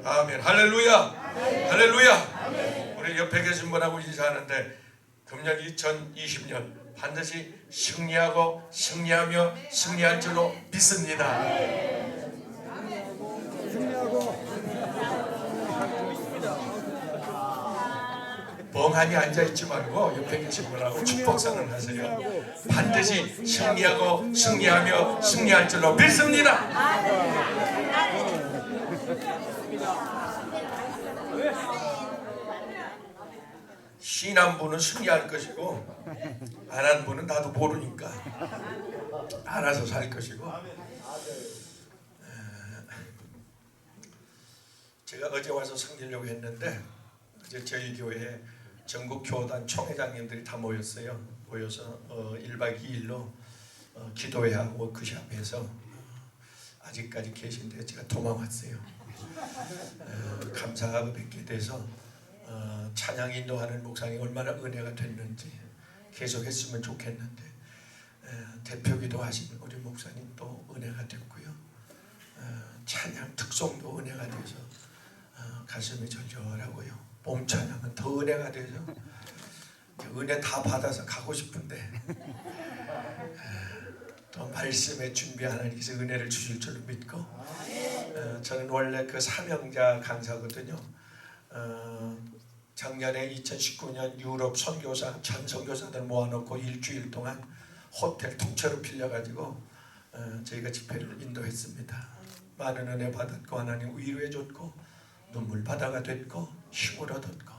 아멘. 할렐루야. 할렐루야. 우리 옆에 계신 분하고 인사하는데 금년 2020년 반드시 승리하고 승리하며 승리할 줄로 믿습니다. 멍하니 앉아있지 말고 옆에 계신 분하고 축복선언 하세요. 반드시 승리하고 승리하며 승리할 줄로 믿습니다. 신한 분은 승리할 것이고 안 한 분은 나도 모르니까 알아서 살 것이고. 제가 어제 와서 섬기려고 했는데 어제 저희 교회에 전국 교단 총회장님들이 다 모였어요. 모여서 1박 2일로 기도회하고 워크숍해서 아직까지 계신데 제가 도망왔어요. 감사하고 뵙게 돼서 찬양 인도하는 목사님이 얼마나 은혜가 됐는지 계속 했으면 좋겠는데 대표기도 하신 우리 목사님도 은혜가 됐고요. 찬양 특송도 은혜가 돼서 가슴이 절절하고요. 봄 찬양은 더 은혜가 돼서 은혜 다 받아서 가고 싶은데 또 말씀에 준비 하나님께서 은혜를 주실 줄 믿고 저는 원래 그 사명자 강사거든요. 작년에 2019년 유럽 선교사 전 선교사들 모아놓고 일주일 동안 호텔 통째로 빌려가지고 저희가 집회를 인도했습니다. 많은 은혜 받았고 하나님 위로해줬고 눈물바다가 됐고 힘을 얻었고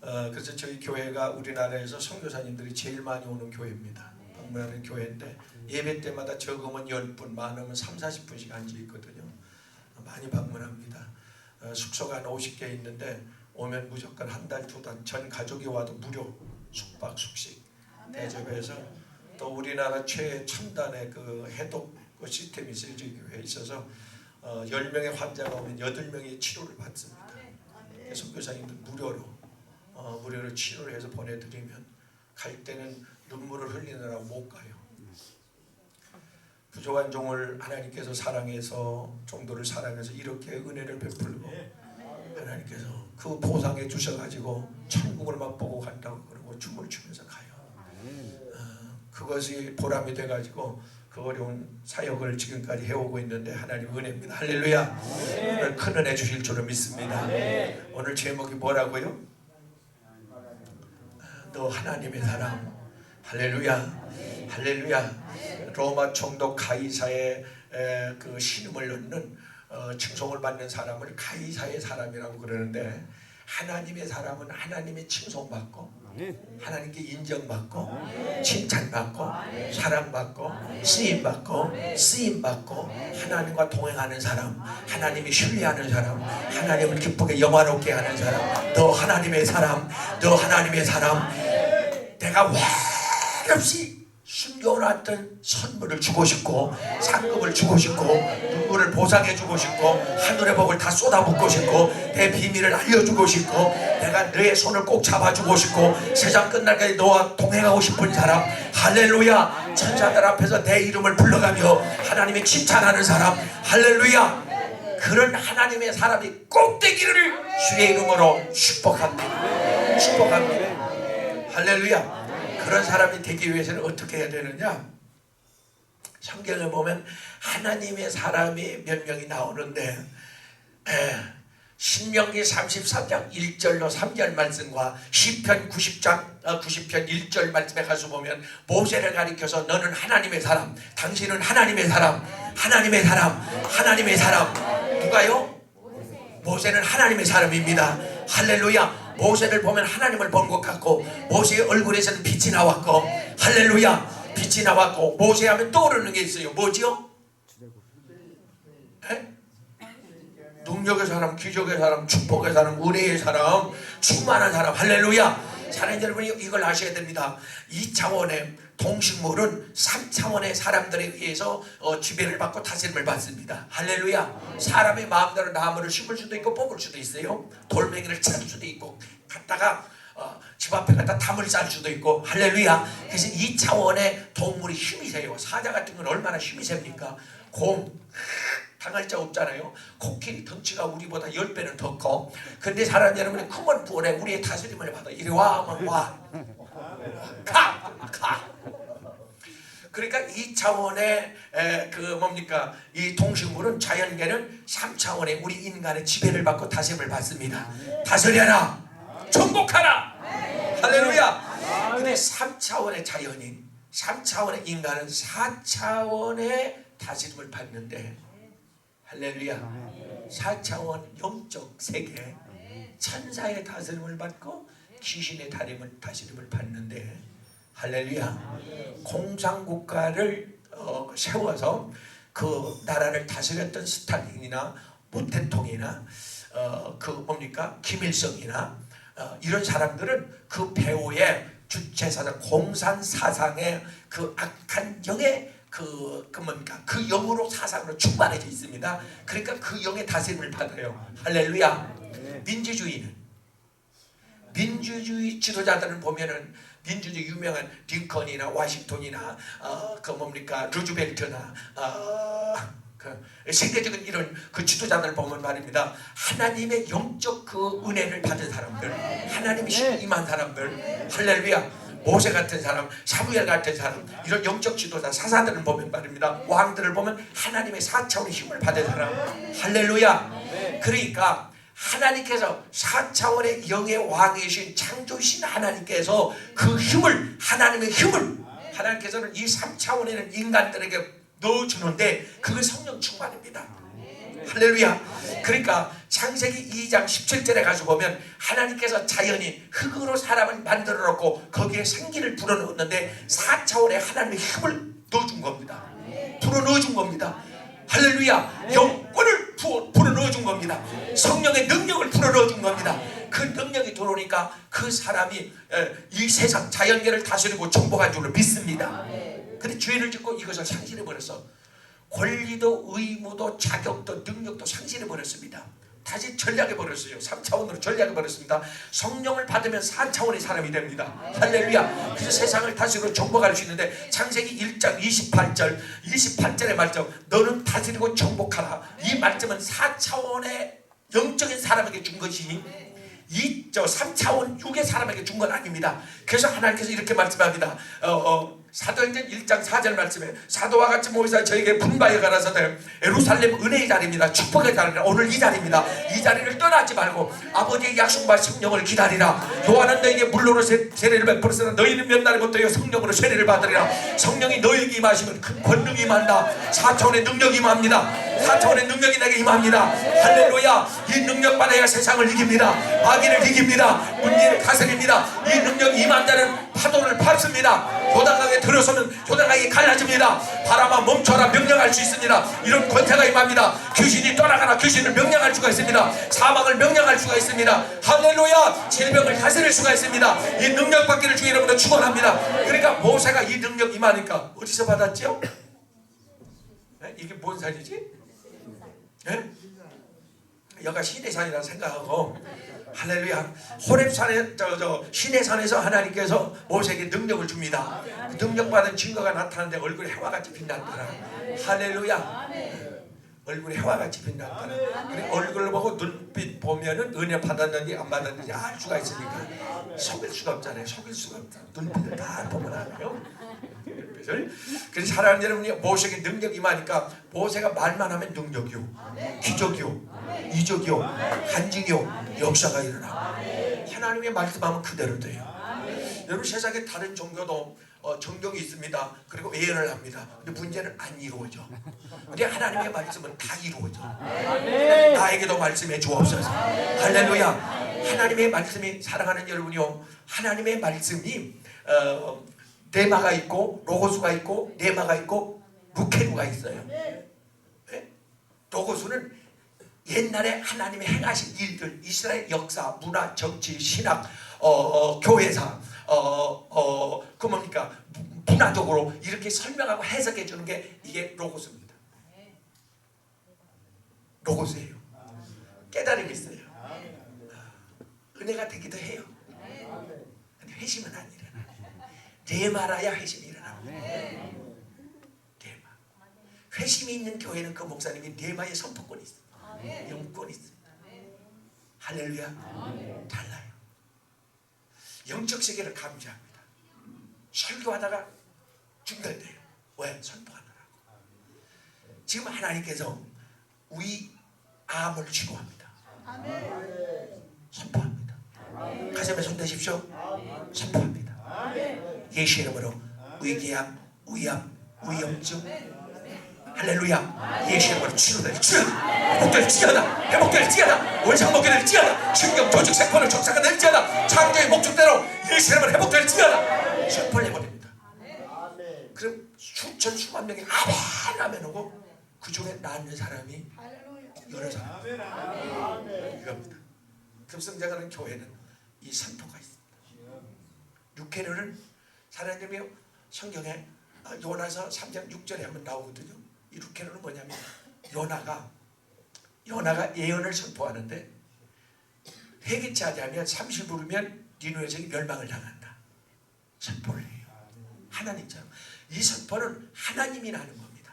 그래서 저희 교회가 우리나라에서 선교사님들이 제일 많이 오는 교회입니다. 방문하는 교회인데 예배 때마다 적으면 10분 많으면 30-40분씩 앉아있거든요. 많이 방문합니다. 숙소가 한 50개 있는데 오면 무조건 한 달, 두 달 전 가족이 와도 무료 숙박, 숙식 대접해서 또 우리나라 최첨단의 그 해독 그 시스템이 있어요. 저희 교회에 있어서 10명의 환자가 오면 8명이 치료를 받습니다. 선교사님들 무료로 치료를 해서 보내드리면 갈 때는 눈물을 흘리느라고 못 가요. 부족한 종을 하나님께서 사랑해서 종도를 사랑해서 이렇게 은혜를 베풀고 하나님께서 그 보상해 주셔가지고 천국을 맛보고 간다고 그러고 춤을 추면서 가요. 그것이 보람이 돼가지고 그 어려운 사역을 지금까지 해오고 있는데 하나님 은혜입니다. 할렐루야. 오늘 큰 은혜 주실 줄을 믿습니다. 오늘 제목이 뭐라고요? 너 하나님의 사람. 할렐루야. 할렐루야. 로마 총독 가이사의 그 신임을 얻는 칭송을 받는 사람을 가이사의 사람이라고 그러는데 하나님의 사람은 하나님의 칭송받고 하나님께 인정받고 칭찬받고 사랑받고 쓰임받고 하나님과 동행하는 사람, 하나님이 신뢰하는 사람, 하나님을 기쁘게 영화롭게 하는 사람. 너 하나님의 사람, 너 하나님의 사람. 내가 왜 없이 숨겨놨던 선물을 주고 싶고 상급을 주고 싶고 눈물을 보상해 주고 싶고 하늘의 복을 다 쏟아붓고 싶고 내 비밀을 알려주고 싶고 내가 너의 손을 꼭 잡아주고 싶고 세상 끝날까지 너와 동행하고 싶은 사람. 할렐루야. 천사들 앞에서 내 이름을 불러가며 하나님의 칭찬하는 사람. 할렐루야. 그런 하나님의 사람이 꼭 되기를 주의 이름으로 축복합니다. 축복합니다. 할렐루야. 그런 사람이 되기 위해서는 어떻게 해야 되느냐? 성경에 보면 하나님의 사람이 몇 명이 나오는데 신명기 33장 1절로 3절 말씀과 시편 90편 1절 말씀에 가서 보면 모세를 가리켜서 너는 하나님의 사람, 당신은 하나님의 사람, 하나님의 사람, 하나님의 사람. 누가요? 모세는 하나님의 사람입니다. 할렐루야. 모세를 보면 하나님을 본 것 같고 모세의 얼굴에서는 빛이 나왔고 할렐루야. 빛이 나왔고 모세 하면 떠오르는 게 있어요. 뭐죠? 능력의 사람, 기적의 사람, 축복의 사람, 은혜의 사람, 충만한 사람. 할렐루야. 사랑하는 여러분, 이걸 아셔야 됩니다. 2차원의 동식물은 3차원의 사람들에 의해서 지배를 받고 다스림을 받습니다. 할렐루야. 사람의 마음대로 나무를 심을 수도 있고 뽑을 수도 있어요. 돌멩이를 찰 수도 있고 갔다가 집 앞에 갖다 담을 쌀 수도 있고. 할렐루야. 그래서 2차원의 동물이 힘이 세요. 사자 같은 건 얼마나 힘이 셉니까? 곰 당할 자 없잖아요. 코끼리 덩치가 우리보다 10배는 더 커. 근데 사람 여러분이 크면 부원해 우리의 다스림을 받아. 이리 와 하면 와. 가. 그러니까 2차원의 그 뭡니까 이 동식물은 자연계는 3차원의 우리 인간의 지배를 받고 다스림을 받습니다. 다스려라, 정복하라. 할렐루야. 근데 3차원의 자연인, 3차원의 인간은 4차원의 다스림을 받는데, 할렐루야, 4차원 영적 세계 천사의 다스림을 받고 귀신의 다스림을 받는데, 할렐루야, 공산국가를 세워서 그 나라를 다스렸던 스탈린이나 모태통이나 그 뭡니까 김일성이나 이런 사람들은 그 배후의 주체사상 공산사상의 그 악한 영의 그 뭡니까 그 영으로 사상으로 충만해져 있습니다. 그러니까 그 영의 다스림을 받아요. 할렐루야. 민주주의 지도자들을 보면은 민주주의 유명한 링컨이나 와싱턴이나 그 뭡니까 루즈벨트나 그 세계적인 이런 그 지도자들 보면 말입니다. 하나님의 영적 그 은혜를 받은 사람들, 하나님의 힘이 임한 사람들, 할렐루야. 모세 같은 사람, 사무엘 같은 사람, 이런 영적 지도자 사사들을 보면 말입니다. 왕들을 보면 하나님의 4차원의 힘을 받은 사람, 할렐루야. 그러니까 하나님께서 4차원의 영의 왕이신 창조신 하나님께서 그 힘을, 하나님의 힘을 하나님께서는 이 3차원에는 인간들에게 넣어주는데 그게 성령 충만입니다. 할렐루야. 그러니까 창세기 2장 17절에 가서 보면 하나님께서 자연인 흙으로 사람을 만들어 놓고 거기에 생기를 불어넣었는데 4차원의 하나님의 힘을 넣어준 겁니다. 불어넣어준 겁니다. 할렐루야. 영권을 불어넣어준 겁니다. 성령의 능력을 불어넣어준 겁니다. 그 능력이 들어오니까 그 사람이 이 세상 자연계를 다스리고 정복한 줄로 믿습니다. 근데 죄를 짓고 이것을 상실해버렸어. 권리도 의무도 자격도 능력도 상실해버렸습니다. 다시 전략해버렸어요. 3차원으로 전략해버렸습니다. 성령을 받으면 4차원의 사람이 됩니다. 할렐루야. 그래서 세상을 다스리고 정복할 수 있는데 창세기 1장 28절의 말씀, 너는 다스리고 정복하라. 이 말씀은 4차원의 영적인 사람에게 준 것이 3차원 6의 사람에게 준 건 아닙니다. 그래서 하나님께서 이렇게 말씀합니다. 사도행전 1장 4절 말씀에 사도와 같이 모이사 저에게 분바에 가라사대 예루살렘 은혜의 자리입니다. 축복의 자리입니다. 오늘 이 자리입니다. 이 자리를 떠나지 말고 아버지의 약속과 성령을 기다리라. 요한은 너에게 물로로 세례를 베풀었으나 너희는 몇 날부터 성령으로 세례를 받으리라. 성령이 너에게 임하시면 큰 권능이 임한다. 4차원의 능력이 임합니다. 4차원의 능력이 내게 임합니다. 할렐루야. 이 능력 받아야 세상을 이깁니다. 마귀를 이깁니다. 문제를 다스립니다. 이 능력이 임한 자는 파도를 밟습니다. 요단강에 들어서면 요단강이 갈라집니다. 바람아 멈춰라 명령할 수 있습니다. 이런 권세가 임합니다. 귀신이 떠나가라 귀신을 명령할 수가 있습니다. 사망을 명령할 수가 있습니다. 할렐루야. 질병을 다스릴 수가 있습니다. 이 능력 받기를 주의 이름으로 축원합니다. 그러니까 모세가 이 능력 임하니까 어디서 받았죠? 이게 뭔 산이지? 여기가 시내산이라 생각하고, 할렐루야. 호렙산에 시내산에서 하나님께서 모세에게 능력을 줍니다. 그 능력받은 증거가 나타나는데 얼굴에 해와같이 빛났더라. 할렐루야. 얼굴에 해와같이 빛났더라. 얼굴을 보고 눈빛 보면은 은혜 받았는지 안 받았는지 알 수가 있으니까 속일 수가 없잖아요. 속일 수가 없다. 눈빛을 다 보면 알아요. 그래서 사랑하는 여러분이 모세에게 능력이 임하니까 모세가 말만 하면 능력이요, 기적이요, 이적이요, 간증이요, 역사가 일어나. 하나님의 말씀하면 그대로 돼요. 여러분 세상에 다른 종교도 정경이 있습니다. 그리고 예언을 합니다. 근데 문제는 안 이루어져. 근데 하나님의 말씀은 다 이루어져. 나에게도 말씀해 주옵소서. 할렐루야. 하나님의 말씀이, 사랑하는 여러분이요, 하나님의 말씀이 데마가 있고 로고스가 있고 네마가 있고 루케루가 있어요. 로고스는 옛날에 하나님이 행하신 일들, 이스라엘 역사, 문화, 정치, 신학, 교회사, 그 뭡니까 문화적으로 이렇게 설명하고 해석해 주는 게 이게 로고스입니다. 로고스예요. 깨달음이 있어요. 은혜가 되기도 해요. 근데 회심은 안 일어나. 네 말아야 회심이 일어나. 회심이 있는 교회는 그 목사님이 레마의 선포권이 있습니다. 영권이 있습니다. 할렐루야. 달라요. 영적 세계를 감지합니다. 설교하다가 중단돼요. 왜? 선포하느라고. 지금 하나님께서 우리 암을 치료합니다. 선포합니다. 가슴에 손 대십시오. 선포합니다. 예수 이름으로 위궤양, 위암, 위염증 할렐루야. 예수 이름으로 치료될지어다. 회복될지어다. 회복될지어다. 원상복귀될지어다. 신경 조직 세포를 정상화 될지어다. 창조의 목적대로 예수 이름으로 회복될지어다. 선포를 해버립니다. 그럼 수천 수만 명이 아멘 아멘 하고 그 중에 낳는 사람이 여러 사람. 이겁니다. 급성장하는 교회는 이 선포가 있습니다. 육회를 하나님이 성경에 요나서 3장 6절에 한번 나오거든요. 이 육회는 뭐냐면 요나가 예언을 선포하는데 회개치 하자면 30일이면 니느웨 성이 멸망을 당한다. 선포를 해요. 하나님처럼. 이 선포는 하나님이 하는 겁니다.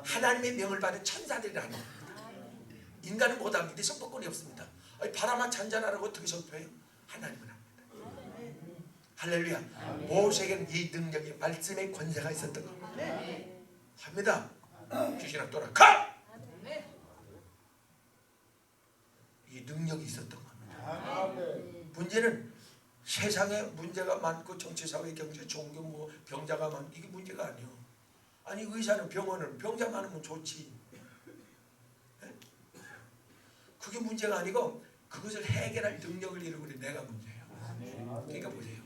하나님의 명을 받은 천사들이 하는 겁니다. 인간은 못합니다. 선포권이 없습니다. 바람아 잔잔하라고 어떻게 선포해요? 하나님은 합니다. 할렐루야. 모세에게는 이 능력이 말씀의 권세가 있었던 겁니다. 합니다. 귀신아 떠나가! 이 능력이 있었던 겁니다. 문제는 세상에 문제가 많고 정치, 사회, 경제, 종교, 병자가 많고 이게 문제가 아니에요. 아니 의사는 병원은 병자 많으면 좋지. 그게 문제가 아니고 그것을 해결할 능력을 잃어버린 내가 문제예요. 그러니까 보세요.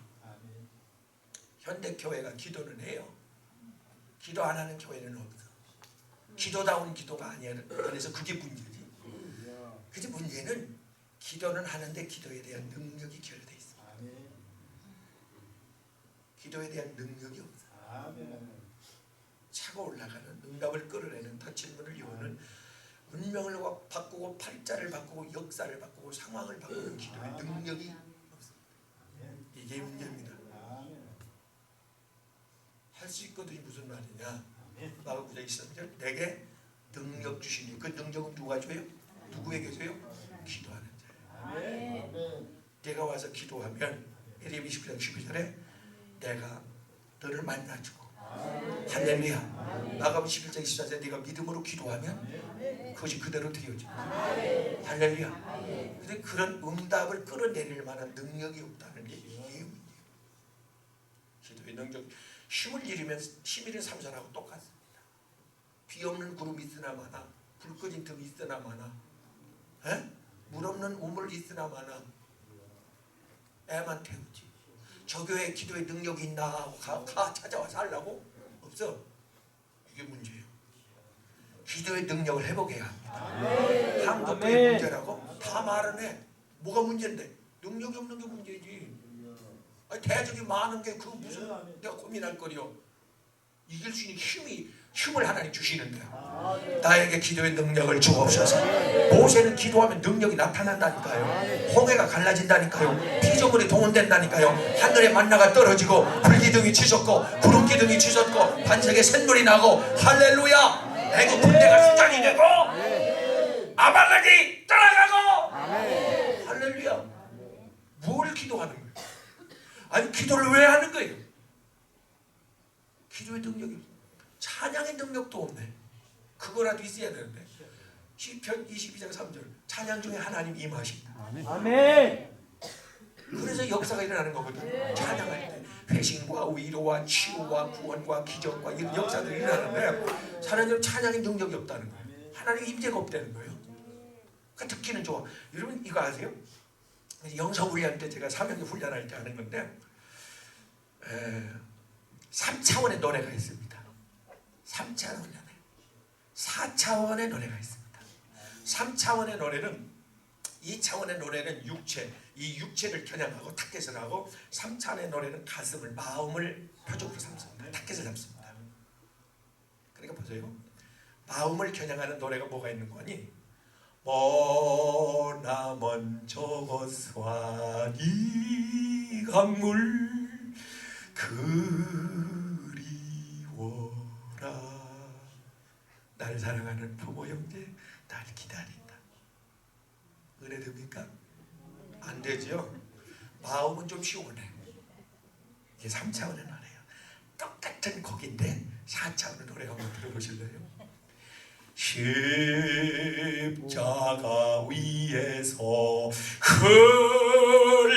현대 교회가 기도는 해요. 기도 안 하는 교회는 없어. 기도다운 기도가 아니야. 그래서 그게 문제지. 그지 문제는 기도는 하는데 기도에 대한 능력이 결여돼 있어. 기도에 대한 능력이 없어. 차고 올라가는 응답을 끌어내는 더 질문을 여는 운명을 바꾸고 팔자를 바꾸고 역사를 바꾸고 상황을 바꾸는 기도의 능력이 없습니다. 이게 문제입니다. 할 수 있거든요. 무슨 말이냐. 마가복음 9장 23절 내게 능력 주시니 그 능력은 누가 줘요? 누구에게 줘요? 기도하는 자예요. 내가 와서 기도하면 에레미야 29장 12절에 내가 너를 만나주고 할렐루야. 마가복음 11장 24절에 네가 믿음으로 기도하면 그것이 그대로 되어져. 할렐루야. 근데 그런 응답을 끌어내릴 만한 능력이 없다는 게 이게 문제예요. 기도의 능력. 힘을 잃으면 힘 잃은 삼손하고 똑같습니다. 비 없는 구름이 있으나 마나 불 꺼진 틈이 있으나 마나 물 없는 우물 있으나 마나 애만 태우지. 저 교회에 기도의 능력이 있나 하고 가 찾아와서 하려고? 없어. 이게 문제예요. 기도의 능력을 회복해야 합니다. 한국교회 문제라고? 다 말은 해. 뭐가 문제인데? 능력이 없는 게 문제지. 아니, 대적이 많은 게 그 무슨 내가 고민할 거리요. 이길 수 있는 힘을 하나님 주시는데요. 나에게 기도의 능력을 주옵소서. 모세는 기도하면 능력이 나타난다니까요. 홍해가 갈라진다니까요. 피조물이 동원된다니까요. 하늘에 만나가 떨어지고 불기둥이 치솟고 구름기둥이 치솟고 반석에 샘물이 나고 할렐루야. 애굽 군대가 수장이 되고 아말렉이 떠나가고 할렐루야. 뭘 기도하는 거예요? 아니 기도를 왜 하는 거예요? 기도의 능력이 찬양의 능력도 없네. 그거라도 있어야 되는데. 시편 22장 3절 찬양 중에 하나님 임하신다. 아멘. 그래서 역사가 일어나는 거거든요. 찬양할 때 회심과 위로와 치유와 구원과 기적과 이런 역사들이 일어나는데 사람들은 찬양의 능력이 없다는 거예요. 하나님의 임재가 없다는 거예요. 그러니까 듣기는 좋아. 여러분 이거 아세요? 영성훈련 때 제가 사명의 훈련할 때 하는 건데 3차원의 노래가 있습니다. 3차원의 4차원의 노래가 있습니다. 3차원의 노래는 2차원의 노래는 육체, 이 육체를 겨냥하고 타켓을 하고 3차원의 노래는 가슴을 마음을 표적으로 삼습니다. 타켓을 잡습니다. 그러니까 보세요. 마음을 겨냥하는 노래가 뭐가 있는 거니? 머나먼 저수와니 강물 그리워라 날 사랑하는 부모 형제 날 기다린다. 은혜 됩니까? 안 되죠? 마음은 좀 시원해. 이게 3차원의 노래예요. 똑같은 곡인데 4차원의 노래 한번 들어보실래요? 십자가 위에서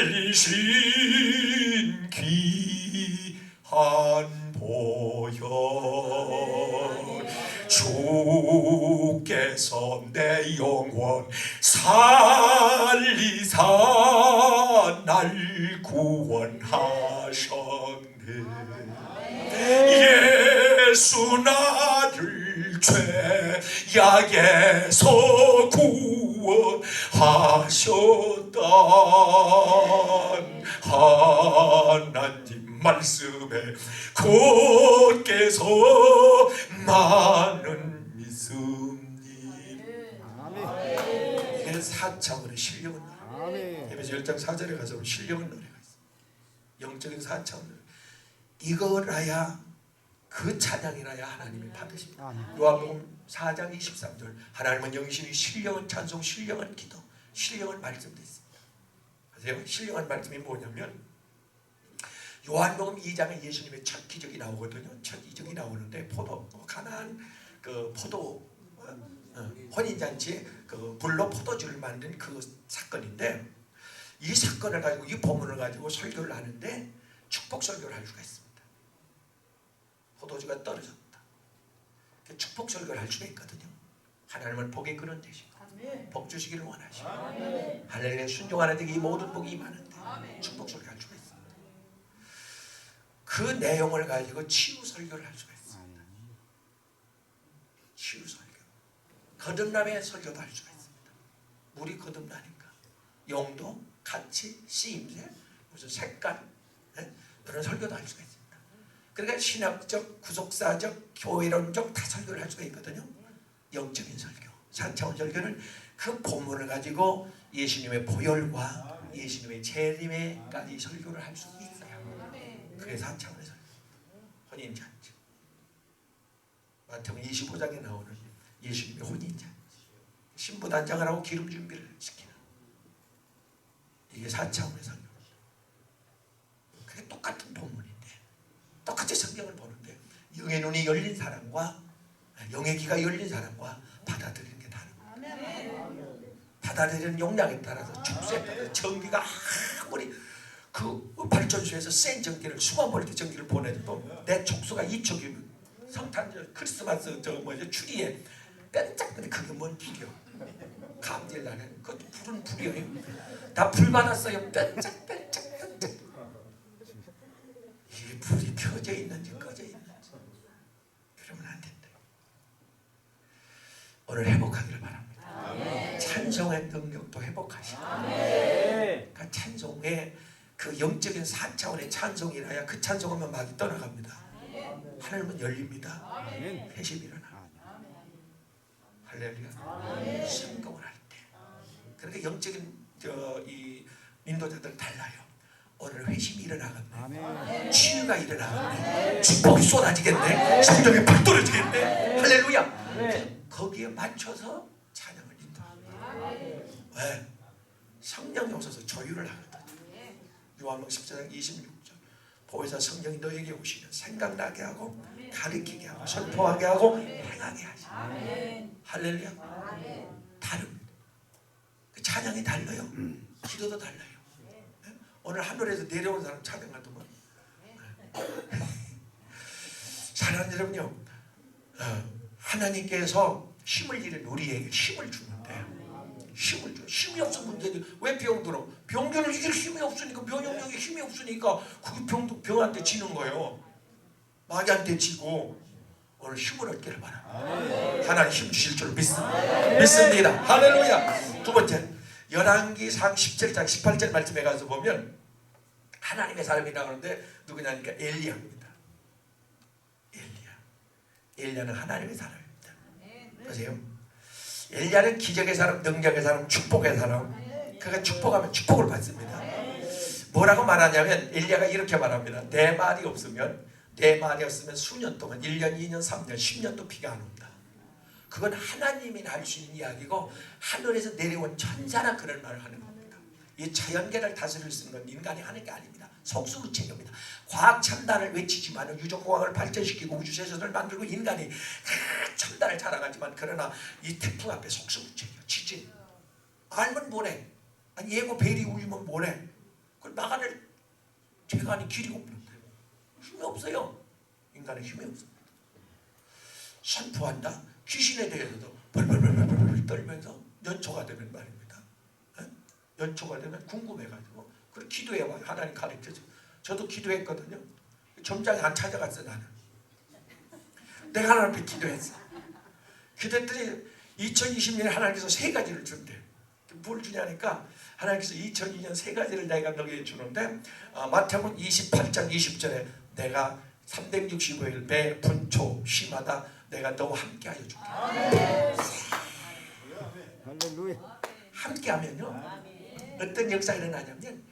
흘리신 귀한 보혈, 주께서 내 영혼 살리사 날 구원하셨네. 예수 나를 죄악에서 구원하셨단 하나님 말씀에 곧게서 나는 믿습니다. 이게 4차원의 신령한 노래. 에베소 1장 4절에 가서 신령한 노래가 있어요. 영적인 4차원. 이거라야, 그 찬양이라야 하나님이 받으십니다. 요한복음 4장 23절, 하나님은 영이시니 신령한 찬송, 신령한 기도, 신령한 말씀도 있습니다. 아세요? 신령한 말씀이 뭐냐면 요한복음 2장에 예수님의 첫 기적이 나오거든요. 첫 기적이 나오는데 가나안 그 포도 혼인잔치에 그 불로 포도주를 만든 그 사건인데, 이 사건을 가지고, 이 본문을 가지고 설교를 하는데 축복 설교를 할 수가 있습니다. 포도주가 떨어졌다. 축복 설교를 할 수가 있거든요. 하나님은 복의 근원 되시고 복 주시기를 원하시고 할렐루야, 순종하는 데이 모든 복이 임하는데 축복 설교를 할 수가 있습니다. 그 내용을 가지고 치유 설교를 할 수가 있습니다. 치유 설교, 거듭남의 설교도 할 수가 있습니다. 물이 거듭나니까 용도, 가치, 쓰임새, 무슨 색깔, 그런 설교도 할 수가 있습니다. 그러니까 신학적, 구속사적, 교회론적 다 설교를 할 수가 있거든요. 영적인 설교, 4차원 설교는 그 본문을 가지고 예수님의 보혈과 예수님의 재림에까지 설교를 할 수 있어요. 그게 4차원의 설교. 혼인잔치, 마태복음 25장에 나오는 예수님의 혼인잔치, 신부단장을 하고 기름 준비를 시키는, 이게 4차원의 설교. 그게 똑같은 본문인데, 똑같이 성경을 보는데 영의 눈이 열린 사람과 영의 귀가 열린 사람과 받아들이는 게 다릅니다. 받아들이는 용량에 따라서, 축소에 따라서, 전기가 아무리 그 발전소에서 센 전기를, 수만 볼트 전기를 보내도 내 촉수가 2촉이면 성탄절, 크리스마스 추리에 뺀짝뺀짝, 그게 뭔 불이요? 감질 나는 그 불은 불이에요. 다 불 받았어요. 뺀짝뺀짝. 이게 불이 켜져 있는지 꺼져 있는지 그러면 안 된다. 오늘 회복하기를 바랍니다. 찬송의 능력도 회복하시고, 그러니까 찬송의 그 영적인 4차원의 찬송이라야 그 찬송하면 막이 떠나갑니다. 하늘문 열립니다. 회심이 일어나. 할렐루야. 성공을 할 때. 그러니까 영적인 이 인도자들 달라요. 오늘 회심이 일어나겠네. 치유가 일어나겠네. 축복이 쏟아지겠네. 성령이 불 떨어지겠네. 할렐루야. 거기에 맞춰서 찬양을 인도합니다. 왜? 성령이 오셔서 조율을 하거든. 요한복음 14장 26절, 보혜사 성령이 너에게 오시면 생각나게 하고 가르치게 하고 선포하게 하고 행하게 하시네. 할렐루야. 다릅니다. 그 찬양이 달라요. 기도도 달라요. 오늘 하늘에서 내려온 사람 찬양 같으면, 사랑하는 여러분요, 하나님께서 힘을 잃은 우리에게 힘을 주는데, 힘을 줘. 힘이 없어 문제지. 왜 병들어? 병들을 이길 힘이 없으니까, 면역력에 힘이 없으니까 그 병한테 지는 거예요. 마귀한테 지고. 오늘 힘을 얻기를 바랍니다. 하나님 힘 주실 줄 믿습니다. 할렐루야. 두 번째, 열왕기상 17장 18절 말씀에 가서 보면 하나님의 사람이라고 하는데 누구냐니까 엘리야입니다. 엘리야는 하나님의 사람입니다. 보세요. 엘리야는 기적의 사람, 능력의 사람, 축복의 사람. 그가 축복하면 축복을 받습니다. 뭐라고 말하냐면 엘리야가 이렇게 말합니다. 내 말이 없으면 수년 동안 1년, 2년, 3년, 10년도 비가 안 온다. 그건 하나님이 할 수 있는 이야기고 하늘에서 내려온 천사나 그런 말을 하는 겁니다. 이 자연계를 다스릴 수 있는 건 인간이 하는 게 아닙니다. 속수무책입니다. 과학 첨단을 외치지만 유전공학을 발전시키고 우주세선을 만들고 인간이 첨단을 자랑하지만 그러나 이 태풍 앞에 속수무책이에요. 지진 알면 뭐래? 아니 예고 벨이 울리면 뭐래? 그걸 막아낼 죄가 아닌 길이 없는데 힘이 없어요. 인간의 힘이 없습니다. 선포한다. 귀신에 대해서도 벌벌벌벌 떨면서 연초가 되는 말입니다. 연초가 되면 궁금해가지고 그걸 기도해봐요. 하나님 가르쳐줘. 저도 기도했거든요. 점장이 안 찾아갔어. 나는 내가 하나님 앞에 기도했어. 기도했더니 2020년에 하나님께서 3가지를 준대. 뭘 주냐니까 하나님께서 2002년 3가지를 내가 너에게 주는데 마태복음 28장 20절에 내가 365일 매 분초 쉬마다 내가 너와 함께하여 줄게. 할렐루야. 함께하면요 어떤 역사가 일어나냐면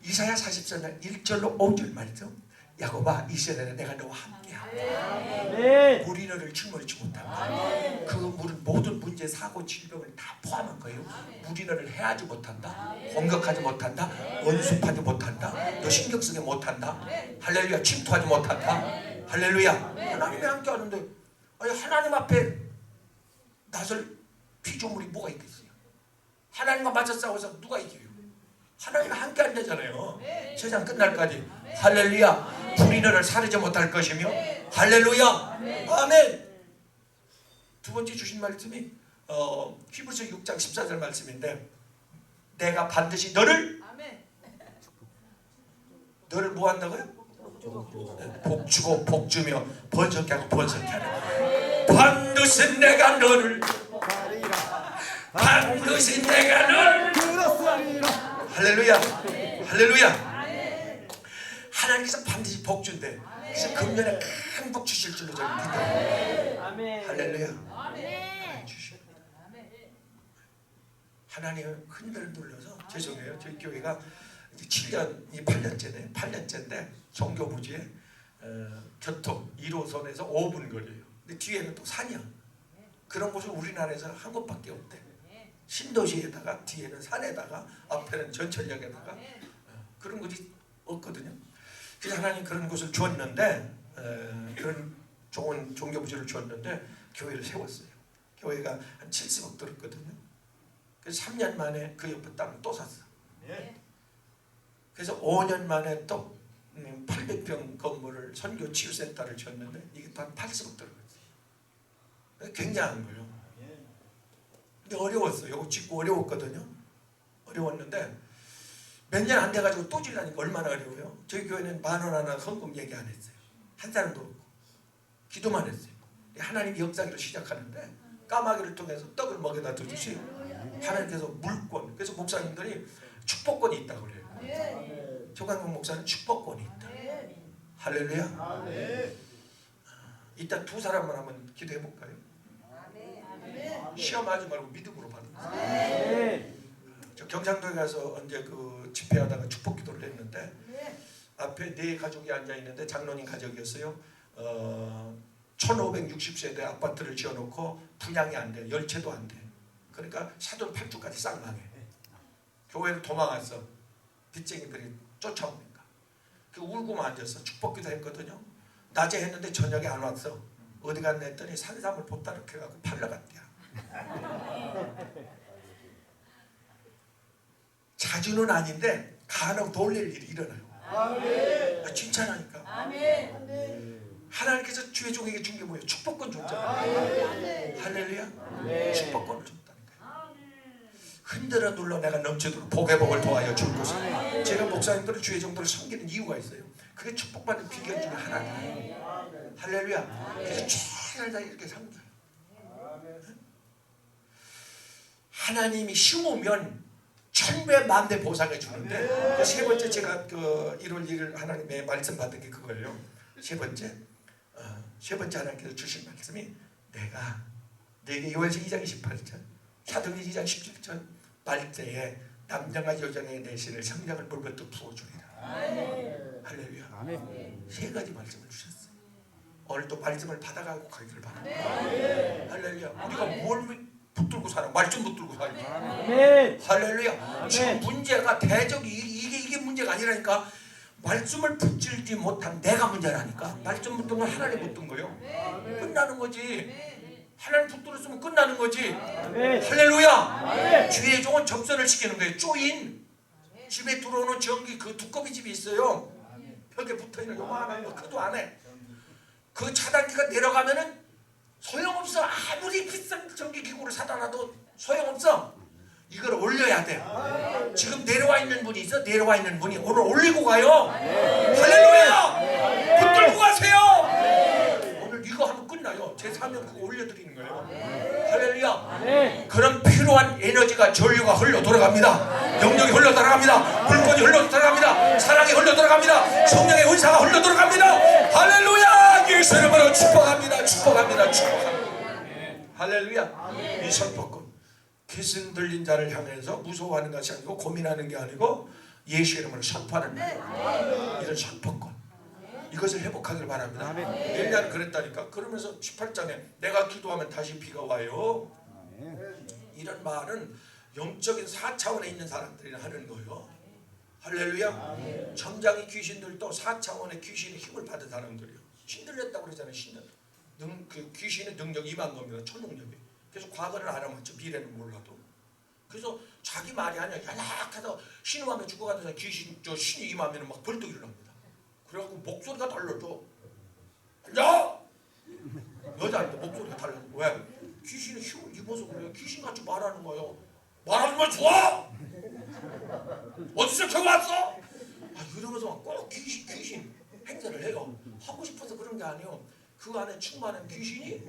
이사야 44장 1절로 5절 말이죠. 야곱아 이스라엘에 내가 너와 함께하고 물이 너를 짊어지지 못한다. 그 물은 모든 문제, 사고, 질병을 다 포함한 거예요. 물이 너를 해하지 못한다. 공격하지 못한다. 언습하지 못한다. 너 신경 쓰게 못한다. 할렐루야. 침투하지 못한다. 할렐루야. 하나님이 함께하는데 아니 하나님 앞에 나설 피조물이 뭐가 있겠어요? 하나님과 맞서 싸워서 누가 이겨요? 하나님과 함께 한다잖아요. 세상 끝날까지. 할렐루야. 불이 너를 사르지 못할 것이며 할렐루야. 아멘. 두 번째 주신 말씀이 히브리서 6장 14절 말씀인데 내가 반드시 너를 뭐 한다고요? 복주고 복주며 번성케 하고 번성케 하라. 반드시 내가 너를 반드시 내가 너를 할렐루야. 할렐루야. 하나님께서 반드시 복 준대. 그래서 금년에 큰 복 주실 줄로 저는 믿어요. 할렐루야. 하나님은 흔들 눌러서 죄송해요. 저희 교회가 이제 7년이 8년째인데 종교부지에 교통 1호선에서 5분 거리예요. 근데 뒤에는 또 산이야. 그런 곳은 우리나라에서 한 곳밖에 없대. 신도시에다가 뒤에는 산에다가 앞에는 전철역에다가 그런 곳이 없거든요. 그래서 하나님 그런 곳을 주었는데 그런 좋은 종교부지를 주었는데 교회를 세웠어요. 교회가 한 70억 들었거든요. 그래서 3년 만에 그 옆에 땅을 또 샀어. 그래서 5년 만에 또 800평 건물을 선교 치유센터를 지었는데 이게 또 한 80억 들어갔어요. 굉장한 거예요. 근데 어려웠어요. 이거 짓고 어려웠거든요. 어려웠는데 몇 년 안 돼가지고 또 질라니까 얼마나 어려워요. 저희 교회는 10,000원 하나 헌금 얘기 안 했어요. 한 사람도 없고 기도만 했어요. 하나님이 역사기를 시작하는데 까마귀를 통해서 떡을 먹여다 주듯이 하나님께서 물권. 그래서 목사님들이 축복권이 있다고 그래요. 조광국 목사는 축복권이 있다. 할렐루야. 일단 두 사람만 한번 기도해 볼까요? 시험하지 말고 믿음으로 받는. 저 경상도에 가서 언제 그 집회하다가 축복 기도를 했는데 앞에 4 가족이 앉아 있는데 장로님 가족이었어요. 1560세대 아파트를 지어놓고 분양이 안 돼, 열채도 안 돼. 그러니까 사돈 8주까지 싹 망해. 교회를 도망갔어. 빚쟁이들이 쫓아오니까. 그 울고만 앉아서 축복기도 했거든요. 낮에 했는데 저녁에 안 왔어. 어디 갔나 했더니 산삼을 보따르게 해갖고 팔러 갔대요. 자주는 아닌데 간혹 놀랄 일이 일어나요. 칭찬하니까. 하나님께서 주의 종에게 준 게 뭐예요? 축복권 줬잖아요. 할렐루야. 축복권을 줬다니까요. 흔들어 눌러 내가 넘치도록 복의 복을 도와여 줄 것이다. 제가 목사님들을 주의 종들을 섬기는 이유가 있어요. 그게 축복받는 비결 중에 하나예요. 할렐루야. 그래서 최선을 다해 이렇게 섬겨요. 하나님이 심으면 1000배 만배 보상해 주는데 세 번째 제가 그 1월 1일 하나님의 말씀 받은 게 그거예요. 세 번째 하나님께서 주신 말씀이 내가 너에게 요한서 2장 28절 사도행전 2장 17절 말때에 남자가 여자의 내신을 성령을 물부터 부어주리라. 할렐루야. 세 가지 말씀을 주셨어요. 오늘도 말씀을 받아가고 가기를 바랍니다. 할렐루야. 우리가 뭘 붙들고 살아? 말씀 붙들고 살아. 할렐루야. 지금 문제가 대적이 이게 문제가 아니라니까. 말씀을 붙들지 못한 내가 문제라니까. 말씀 붙든 건 하나님 붙든 거요. 끝나는 거지. 하나님 붙들었으면 끝나는 거지. 할렐루야. 주의 종은 접선을 시키는 거예요. 쪼인 집에 들어오는 전기 그 두꺼비 집이 있어요. 벽에 붙어있는 요만한 거 그도 안 해. 그 차단기가 내려가면은 소용없어. 아무리 비싼 전기기구를 사다 놔도 소용없어. 이걸 올려야 돼. 지금 내려와 있는 분이 있어. 내려와 있는 분이 오늘 올리고 가요. 할렐루야. 붙들고 가세요. 오늘 이거 하면 끝나요. 제 사명 그거 올려드리는 거예요. 할렐루야. 그런 필요한 에너지가 전류가 흘러 돌아갑니다. 영역이 흘러 들어갑니다. 물건이 흘러 들어갑니다. 사랑이 흘러 들어갑니다. 성령의 은사가 흘러 들어갑니다. 할렐루야. 예수 이름으로 축복합니다. 축복합니다. 축복합니다. 할렐루야. 이 선포권 귀신 들린 자를 향해서 무서워하는 것이 아니고 고민하는 게 아니고 예수 이름으로 선포하는 거예요. 이런 선포권 이것을 회복하길 바랍니다. 엘리야는 그랬다니까. 그러면서 18장에 내가 기도하면 다시 비가 와요. 이런 말은 영적인 4차원에 있는 사람들이 하는 거예요. 할렐루야. 점장이 귀신들도 4차원의 귀신의 힘을 받은 사람들이에요. 신들렸다고 그러잖아요. 신들. 그 귀신의 능력이 임한 겁니다. 초능력이. 그래서 과거를 알아맞죠. 미래는 몰라도. 그래서 자기 말이 아니라 연약해서 신음하며 죽어가다가 귀신 신이 임하면 막 벌떡 일어납니다. 그래갖고 목소리가 달라져. 야! 여자한테 목소리가 달라져. 왜? 귀신의 힘을 입어서 그래요. 귀신같이 말하는 거예요. 말하는 말 좋아! 어디서 저기 왔어? 이러면서 꼭 귀신 행세를 해요. 하고 싶어서 그런 게 아니에요. 그 안에 충만한 귀신이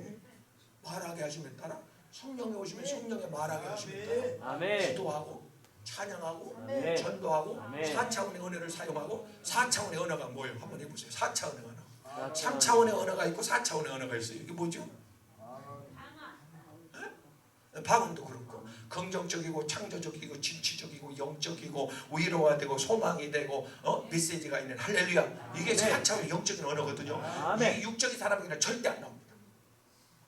말하게 하시면 따라 성령이 오시면 성령에 말하게 하시면 따라 기도하고 찬양하고 전도하고 4차원의 언어를 사용하고 4차원의 언어가 뭐예요? 한번 해보세요. 4차원의 언어 3차원의 언어가 있고 4차원의 언어가 있어요. 이게 뭐죠? 방언도 그렇고 긍정적이고 창조적이고 진취적이고 영적이고 위로가 되고 소망이 되고 메시지가 있는 할렐루야. 이게 4차원의 영적인 언어거든요. 이게 육적인 사람에게는 절대 안 나옵니다.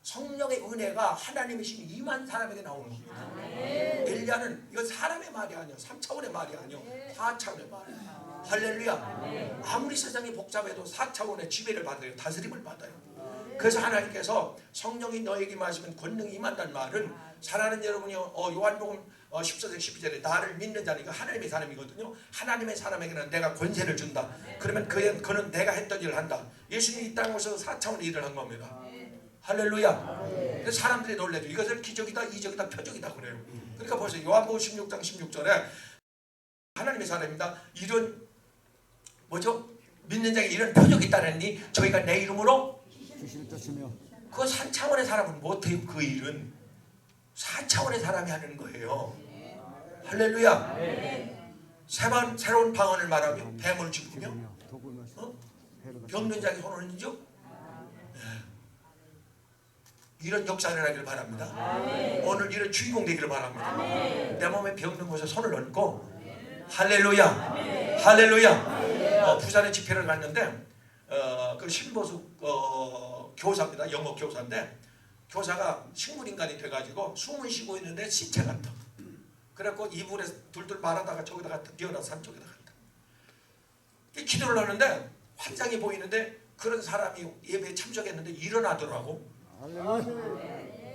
성령의 은혜가 하나님의 힘이 임한 사람에게 나오는 겁니다. 엘리야는 이건 사람의 말이 아니에요. 3차원의 말이 아니에요. 4차원의 말이에요. 할렐루야. 아무리 세상이 복잡해도 4차원의 지배를 받아요. 다스림을 받아요. 그래서 하나님께서 성령이 너에게 마시면 권능이 임한다는 말은 사랑하는 여러분이요, 요한복음 14장 12절에 나를 믿는 자는 이거 하나님의 사람이거든요. 하나님의 사람에게는 내가 권세를 준다. 그러면 그는 내가 했던 일을 한다. 예수님이 이 땅에 오셔서 4차원의 일을 한 겁니다. 할렐루야. 그래서 사람들이 놀래죠. 이것을 기적이다, 이적이다, 표적이다 그래요. 그러니까 보세요. 요한복음 16장 16절에 하나님의 사람입니다. 이런 뭐죠? 믿는 자에게 이런 표적이 있다느니 저희가 내 이름으로 귀신을 쫓으며 그 3차원의 사람은 못해요. 그 일은 4차원의 사람이 하는 거예요. 할렐루야. 새로운 방언을 말하며 뱀을 짚으며 병든 자에게 손을 얹죠. 이런 역사를 하기를 바랍니다. 오늘 이런 주인공 되기를 바랍니다. 내 몸에 병든 곳에 손을 얹고 할렐루야. 할렐루야. 부산에 집회를 갔는데 그 신보숙 교사입니다. 영어 교사인데 교사가 식물인간이 돼가지고 숨을 쉬고 있는데 시체 같아. 그래갖고 이불에 둘둘 말하다가 저기다 갔다 뛰어나서 산 쪽에다 갔다. 기도를 하는데 환상이 보이는데 그런 사람이 예배에 참석했는데 일어나더라고.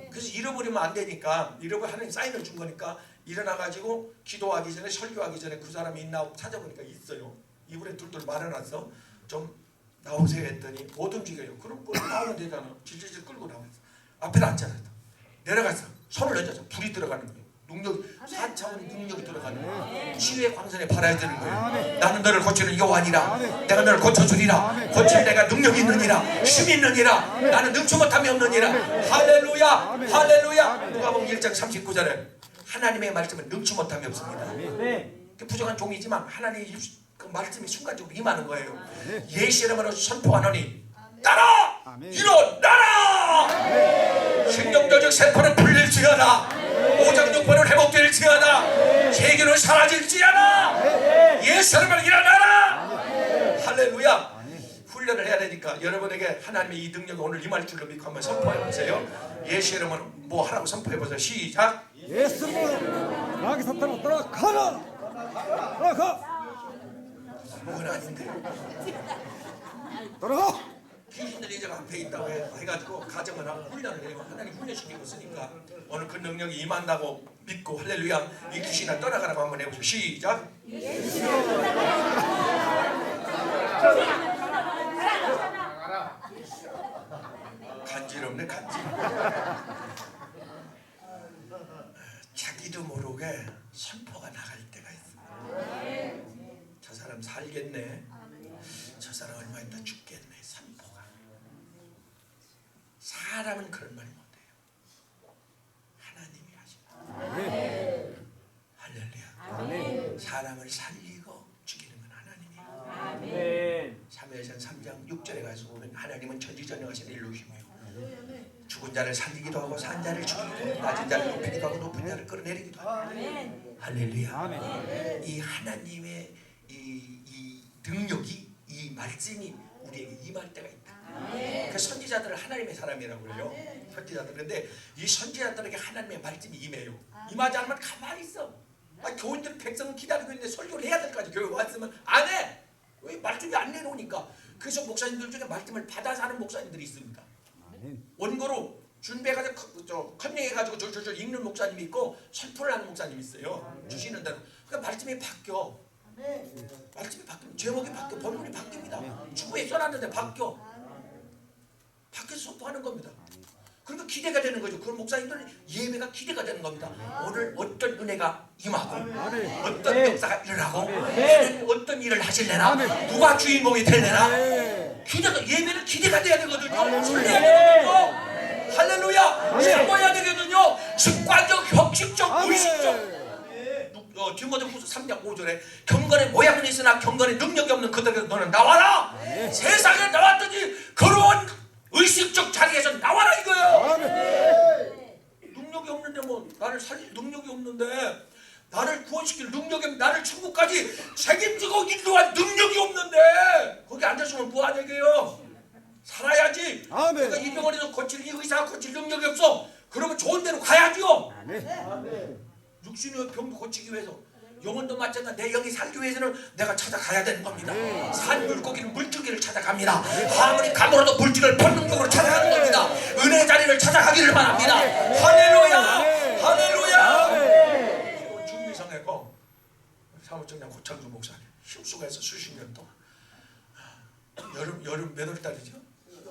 그래서 잃어버리면 안 되니까 하나님 사인을 준 거니까 일어나가지고 기도하기 전에 설교하기 전에 그 사람이 있나 찾아보니까 있어요. 이불에 둘둘 말아놨어. 좀 나오세요 했더니 못 움직여요. 그럼 끌고 나오면 되잖아. 질질질 끌고 나왔어. 앞에 앉아놨어. 내려갔어. 손을 얹어서 불이 들어가는 거예요. 능력 4차원의 능력이 들어가는 거예요. 치유의 광선에 발아야 되는 거예요. 나는 너를 고치는 여호와니라. 내가 너를 고쳐주리라. 고칠 내가 능력이 있느니라. 힘이 있느니라. 나는 능치 못함이 없느니라. 할렐루야. 할렐루야. 누가복음 1장 39절에 하나님의 말씀은 능치 못함이 없습니다. 부정한 종이지만 하나님의 그 말씀이 순간적으로 임하는 거예요. 예수 이름으로 선포하노니 따라 일어나라. 신경조직 세포는 풀릴지어다. 오장육부는 회복될지어다. 세계는 사라질지어다. 예수 이름으로 일어나라. 할렐루야. 훈련 훈련을 해야 되니까 여러분에게 하나님의 이 능력이 오늘 임할 줄로 믿고 한번 선포해 보세요. 예수 이름으로 뭐 하라고 선포해 보세요. 시작. 예수 이름으로 마귀 사탄아 떠나가라. 떠나가. 그건 아닌데. 떠나가. 귀신들이 이제 앞에 있다고 해가지고 가정을 하고 훈련을 해요. 하나님 훈련시키고 있으니까 오늘 그 능력이 임한다고 믿고 할렐루야. 이 귀신아 떠나가라고 한번 해보세요. 시작. 간지럽네 간지럽네. 자기도 모르게 선포가 나갈 때가 있어요. 저 사람 살겠네. 저 사람 얼마 있다 죽겠네. 선포가. 사람은 그런 말 못해요. 하나님이 하시는. 할렐루야. 사람을 살리고 죽이는 건 하나님이에요. 사무엘상 3장 6절에 가서 보면 하나님은 전지전능하신 일루심이에요. 죽은 자를 살리기도 하고 산 자를 죽이기도 하고 낮은 자를 높이기도 하고 높은 자를 끌어내리기도 하고. 할렐루야. 이 하나님의 이 능력이 이 말씀이 우리에게 임할 때가 있다. 그 선지자들을 하나님의 사람이라고 그래요. 선지자들. 근데 이 선지자들에게 하나님의 말씀이 임해요. 임하지 않으면 가만히 있어. 교인들 백성은 기다리고 있는데 설교를 해야 될 거지. 교회 왔으면 안 해. 왜 말씀이 안 내놓으니까. 그래서 목사님들 중에 말씀을 받아서 하는 목사님들이 있습니다. 원고로 준비해가지고 컨닝해가지고 줄줄줄 읽는 목사님이 있고 설포를 하는 목사님이 있어요. 주시는 대로. 그러니까 말씀이 바뀌어. 말씀이 바뀌면 제목이 바뀌어. 본문이 바뀝니다. 주부에 써놨는데 바뀌어. 바뀌어서 선포하는 겁니다. 그러니까 기대가 되는 거죠. 그 목사님들은 예배가 기대가 되는 겁니다. 오늘 어떤 은혜가 임하고 어떤 역사가 일어나고 어떤 일을 하실래나 누가 주인공이 될래나 기대가, 예배는 기대가 돼야 되거든요. 설레야 되거든요. 할렐루야. 참아야 되거든요. 습관적, 형식적, 의식적. 디모데후서 3장 5절에 경건의 모양은 있으나 경건의 능력이 없는 그들에게 너는 나와라. 세상에 나왔더니 그런 의식적 자리에서 나와라 이거예요. 능력이 없는데 뭐 나를 살릴 능력이 없는데 나를 구원시킬 능력이 없는데 나를 천국까지 책임지고 인도할 능력이 없는데 거기 앉았으면 뭐하냐 이게요. 살아야지. 그러니까 이 병원에서 고칠 이 의사가 고칠 능력이 없어. 그러면 좋은 데로 가야지요. 육신의 병도 고치기 위해서 영혼도 마찬가지. 내 영이 살기 위해서는 내가 찾아가야 되는 겁니다. 산 물고기는 물줄기를 찾아갑니다. 아무리 감으로도 물줄기를 본능적으로 찾아가는 겁니다. 은혜의 자리를 찾아가기를 바랍니다. 할렐루야. 할렐루야. 준비성회고 사무총장 고창주 목사님 힘수가해서 수십 년 동안 여름 몇 월 달이죠?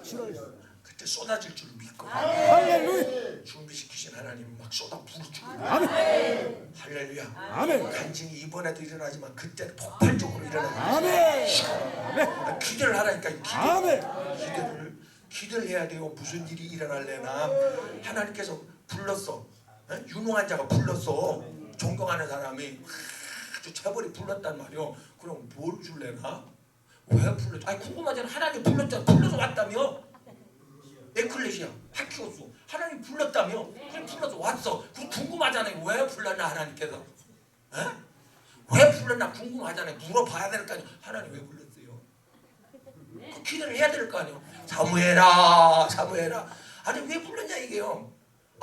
7월. 그때 쏟아질 줄 믿고 할렐루야. 준비시키신 하나님 막 쏟아 부어주고. 아멘. 할렐루야. 아멘. 간증이 이번에도 일어나지만 그때는 폭발적으로 일어나고. 아멘. 아멘. 기대를 하라니까. 기대를 해야 돼요. 무슨 일이 일어날래나. 하나님께서 불렀어. 유능한 자가 불렀어. 존경하는 사람이 아주 재벌이 불렀단 말이요. 그럼 뭘 줄래나? 왜 불렀지? 아니 궁금하잖아. 하나님 불렀잖아. 불러서 왔다며. 에클레시아 하키오스 하나님 불렀다며. 그래 불러서 왔어. 그럼 궁금하잖아요. 왜 불렀나 하나님께서. 왜 불렀나 궁금하잖아요. 물어봐야 될 거 아니에요. 하나님 왜 불렀어요? 그 기대를 해야 될 거 아니에요. 사무엘아 아니 왜 불렀냐 이게요.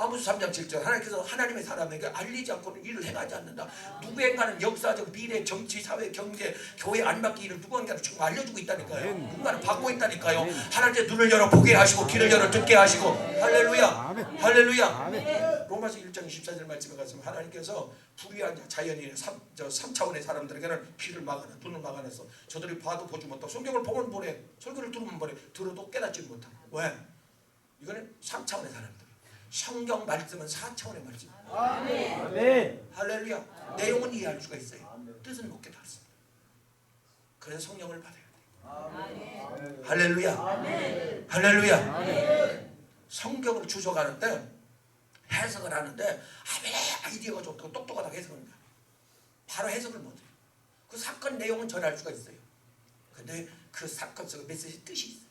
아모스 3장 7절 하나님께서 하나님의 사람에게 알리지 않고는 일을 행하지 않는다. 누구인가는 역사적 미래 정치 사회 경제 교회 안 받기 일을 누구인가는 지금 알려주고 있다니까요. 누군가는 받고 있다니까요. 하나님께서 눈을 열어 보게 하시고 귀를 열어 듣게 하시고. 할렐루야. 할렐루야. 로마서 1장 24절 말씀에 가서 하나님께서 불의한 자연인의 3차원의 사람들에게는 귀를 막아놔 눈을 막아놔서 저들이 봐도 보지 못하고 성경을 보면 보래 설교를 들으면 보래 들어도 깨닫지 못하고. 왜? 이거는 3차원의 사람들. 성경 말씀은 4차원의 말씀. 아멘. 할렐루야. 내용은 이해할 수가 있어요. 뜻은 못 깨달았습니다. 그래서 성령을 받아야 돼요. 할렐루야. 아멘. 할렐루야. 아멘. 성경을 주석하는데 해석을 하는데 아이디어가 좋다고 똑똑하다고 해석합니다. 바로 해석을 못해요. 그 사건 내용은 전할 수가 있어요. 근데 그 사건 속에 메시지 뜻이 있어요.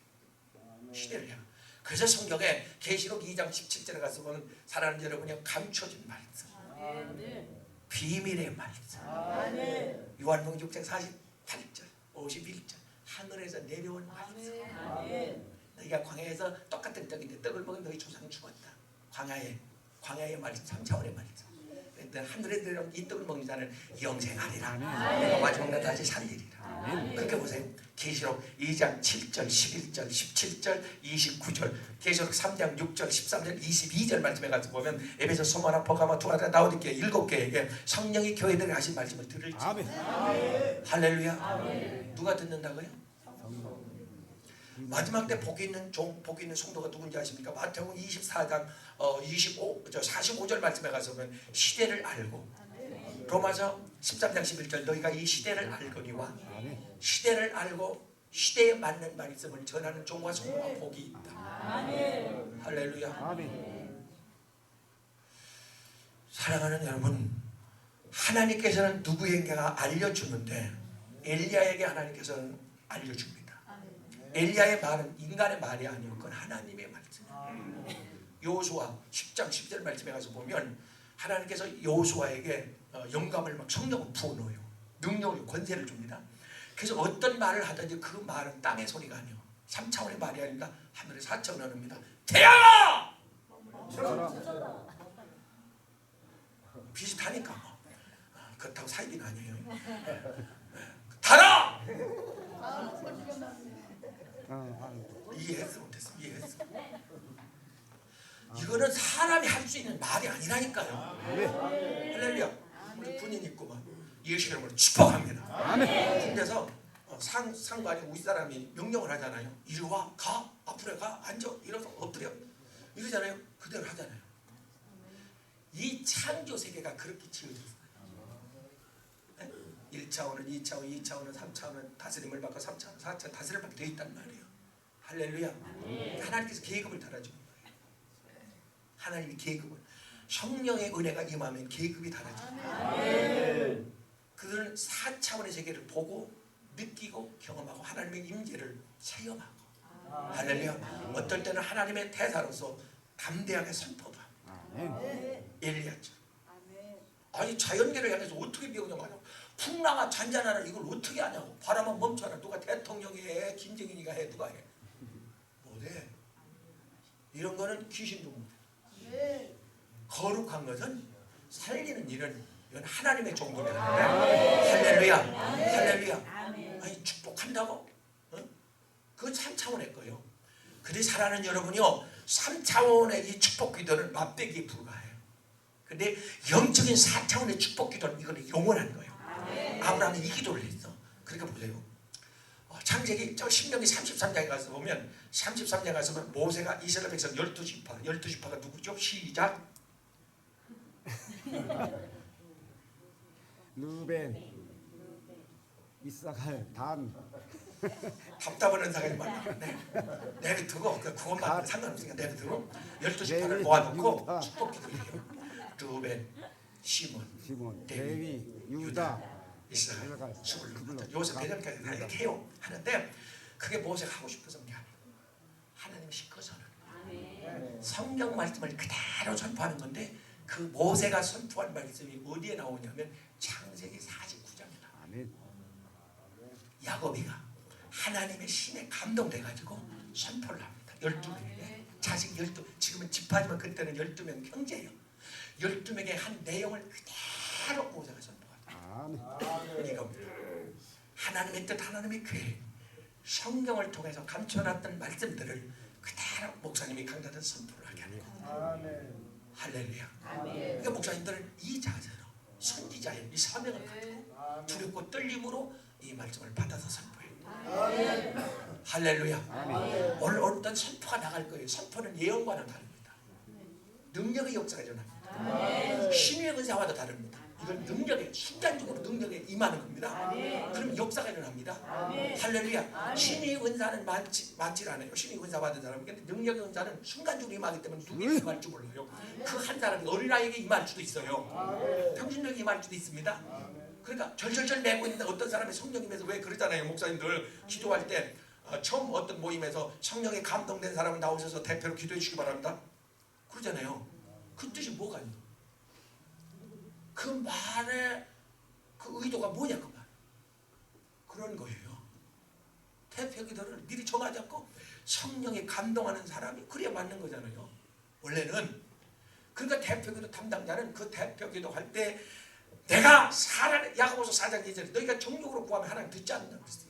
시대를 향한. 그래서 성경에 계시록 2장 17절에 가서 보면 사랑하는 여러분이 감춰진 말씀, 비밀의 말씀, 요한복음 6장 48절 51절 하늘에서 내려온 말이죠. 너희가 광야에서 똑같은 떡인데 떡을 먹은 너희 조상은 죽었다. 광야의 말이죠. 3차원의 말이죠. 그런데 하늘에 내려온 이 떡을 먹는 자는 영생하리라. 내가 마지막 날 다시 살리리라. 그렇게 보세요. 계시록 2장 7절 11절 17절 29절 계시록 3장 6절 13절 22절 말씀에 가서 보면 에베소, 소마나, 버가마, 두아디아, 라오디게아 7개에게 성령이 교회들에 하신 말씀을 들을지. 할렐루야. 누가 듣는다고요? 마지막 때 복이 있는 성도가 누군지 아십니까? 마태복음 24장 45절 말씀에 가서 보면 시대를 알고, 로마서 13장 11절 너희가 이 시대를 알거니와 시대를 알고 시대에 맞는 말씀을 전하는 종과 성도가 복이 있다. 할렐루야. 사랑하는 여러분, 하나님께서는 누구에게가 알려주는데 엘리야에게 하나님께서는 알려줍니다. 엘리야의 말은 인간의 말이 아니고 그건 하나님의 말씀. 여호수아 10장 10절 말씀에 가서 보면 하나님께서 여호수아에게 영감을 막 성령을 부어넣어요. 능력을, 권세를 줍니다. 그래서 어떤 말을 하든지 그 말은 땅의 소리가 아니에요. 3차원의 말이 아닙니다. 하늘의 4차원의 언어입니다. 태양아! 비슷하니까 뭐. 그렇다고 사이비는 아니에요. 달아! 이해했어 못했어? 이해했어? 이거는 사람이 할 수 있는 말이 아니라니까요. 할렐루야. 우리 군인 있고만 예수 이름으로 축복합니다. 군대에서 상관이 우리 사람이 명령을 하잖아요. 이리 와, 가, 앞으로 가, 앉아, 일어서, 엎드려, 이러잖아요. 그대로 하잖아요. 이 창조 세계가 그렇게 지어졌어요. 1차원은 2차원, 2차원은 3차원은 다스림을 받고 3차원, 4차원 다스림을 받게 되어 있단 말이에요. 할렐루야. 하나님께서 계급을 달아주는 거예요. 하나님이 계급을, 성령의 은혜가 임하면 계급이 달아져요. 그들은 4차원의 세계를 보고 느끼고 경험하고 하나님의 임재를 체험하고. 할렐루야. 어떨 때는 하나님의 대사로서 담대하게 선포도 합니다. 엘리야처럼. 아니 자연계를 향해서 어떻게 명령하냐고. 풍랑아 잔잔하라 이걸 어떻게 하냐고. 바람아 멈춰라. 누가 대통령이 해, 김정인이가 해, 누가 해. 못해. 이런 거는 귀신도 못해. 거룩한 것은 살리는 일은 이건 하나님의 종들이에요. 할렐루야. 할렐루야. 아니 축복한다고? 그건 3차원의 거예요. 근데 사랑하는 여러분이요, 3차원의 이 축복 기도는 맛배기에 불과해요. 근데 영적인 4차원의 축복 기도는 이거는 영원한 거예요. 아브라함이 이 기도를 했어. 그러니까 보세요. 창세기 신명기 33장에 가서 보면 33장에 가서 보면 모세가 이스라엘 백성 12지파가 누구죠? 시작. 루벤, 이사갈, 단. 답답한 은사가 많아. 내가 두고 그것만 상관없으니까 내가 두고 12지파를 모아놓고 축복 기도를 해요. 루벤, 시몬, 레위, 유다, 이스라엘 22. 요셉 베냐민까지 다 이렇게 해요. 하는데 그게 모세가 하고 싶어서 게 아니에요. 하나님 시켜서는 성경 말씀을 그대로 선포하는 건데 그 모세가 선포한 말씀이 어디에 나오냐면 창세기 49장에 나와요. 야곱이가 하나님의 신에 감동돼가지고 선포를 합니다. 12명에게 자식 12, 지금은 집하지만 그때는 12명 형제예요. 12명의 한 내용을 그대로 모세가 선포합니다. 이겁니다. 하나님의 뜻, 하나님의 계획, 성경을 통해서 감춰놨던 말씀들을 그대로 목사님이 강단에서 선포를 하게 하는 거예요. 할렐루야. 그러니까 목사님들은 이 자세로 선지자의 이 사명을 가지고 두렵고 떨림으로 이 말씀을 받아서 선포해요. 할렐루야. 오늘 어떤 선포가 나갈 거예요. 선포는 예언과는 다릅니다. 능력의 역사가 일어납니다. 신의 은사와도 다릅니다. 이건 능력에, 순간적으로 능력에 임하는 겁니다. 그럼 역사가 일어납니다. 할렐루야. 신의 은사는 많지 않아요. 신의 은사 받은 사람은. 근데 능력의 은사는 순간적으로 임하기 때문에 누구에게 임할 줄 몰라요. 그 한 사람이 어린아이에게 임할 수도 있어요. 평신도에게 임할 수도 있습니다. 그러니까 절절절 매고 있는데 어떤 사람이 성령님에서 왜 그러잖아요. 목사님들 기도할 때 처음 어떤 모임에서 성령에 감동된 사람은 나오셔서 대표로 기도해 주시기 바랍니다. 그러잖아요. 그 뜻이 뭐가 있나? 그 말의 그 의도가 뭐냐 그 말. 그런 거예요. 대표 기도를 미리 정하지 않고 성령이 감동하는 사람이 그래야 맞는 거잖아요. 원래는. 그러니까 대표 기도 담당자는 그 대표 기도 할 때 내가 야고보서 4장 2절에 너희가 정욕으로 구하면 하나님 듣지 않는다 그랬어요.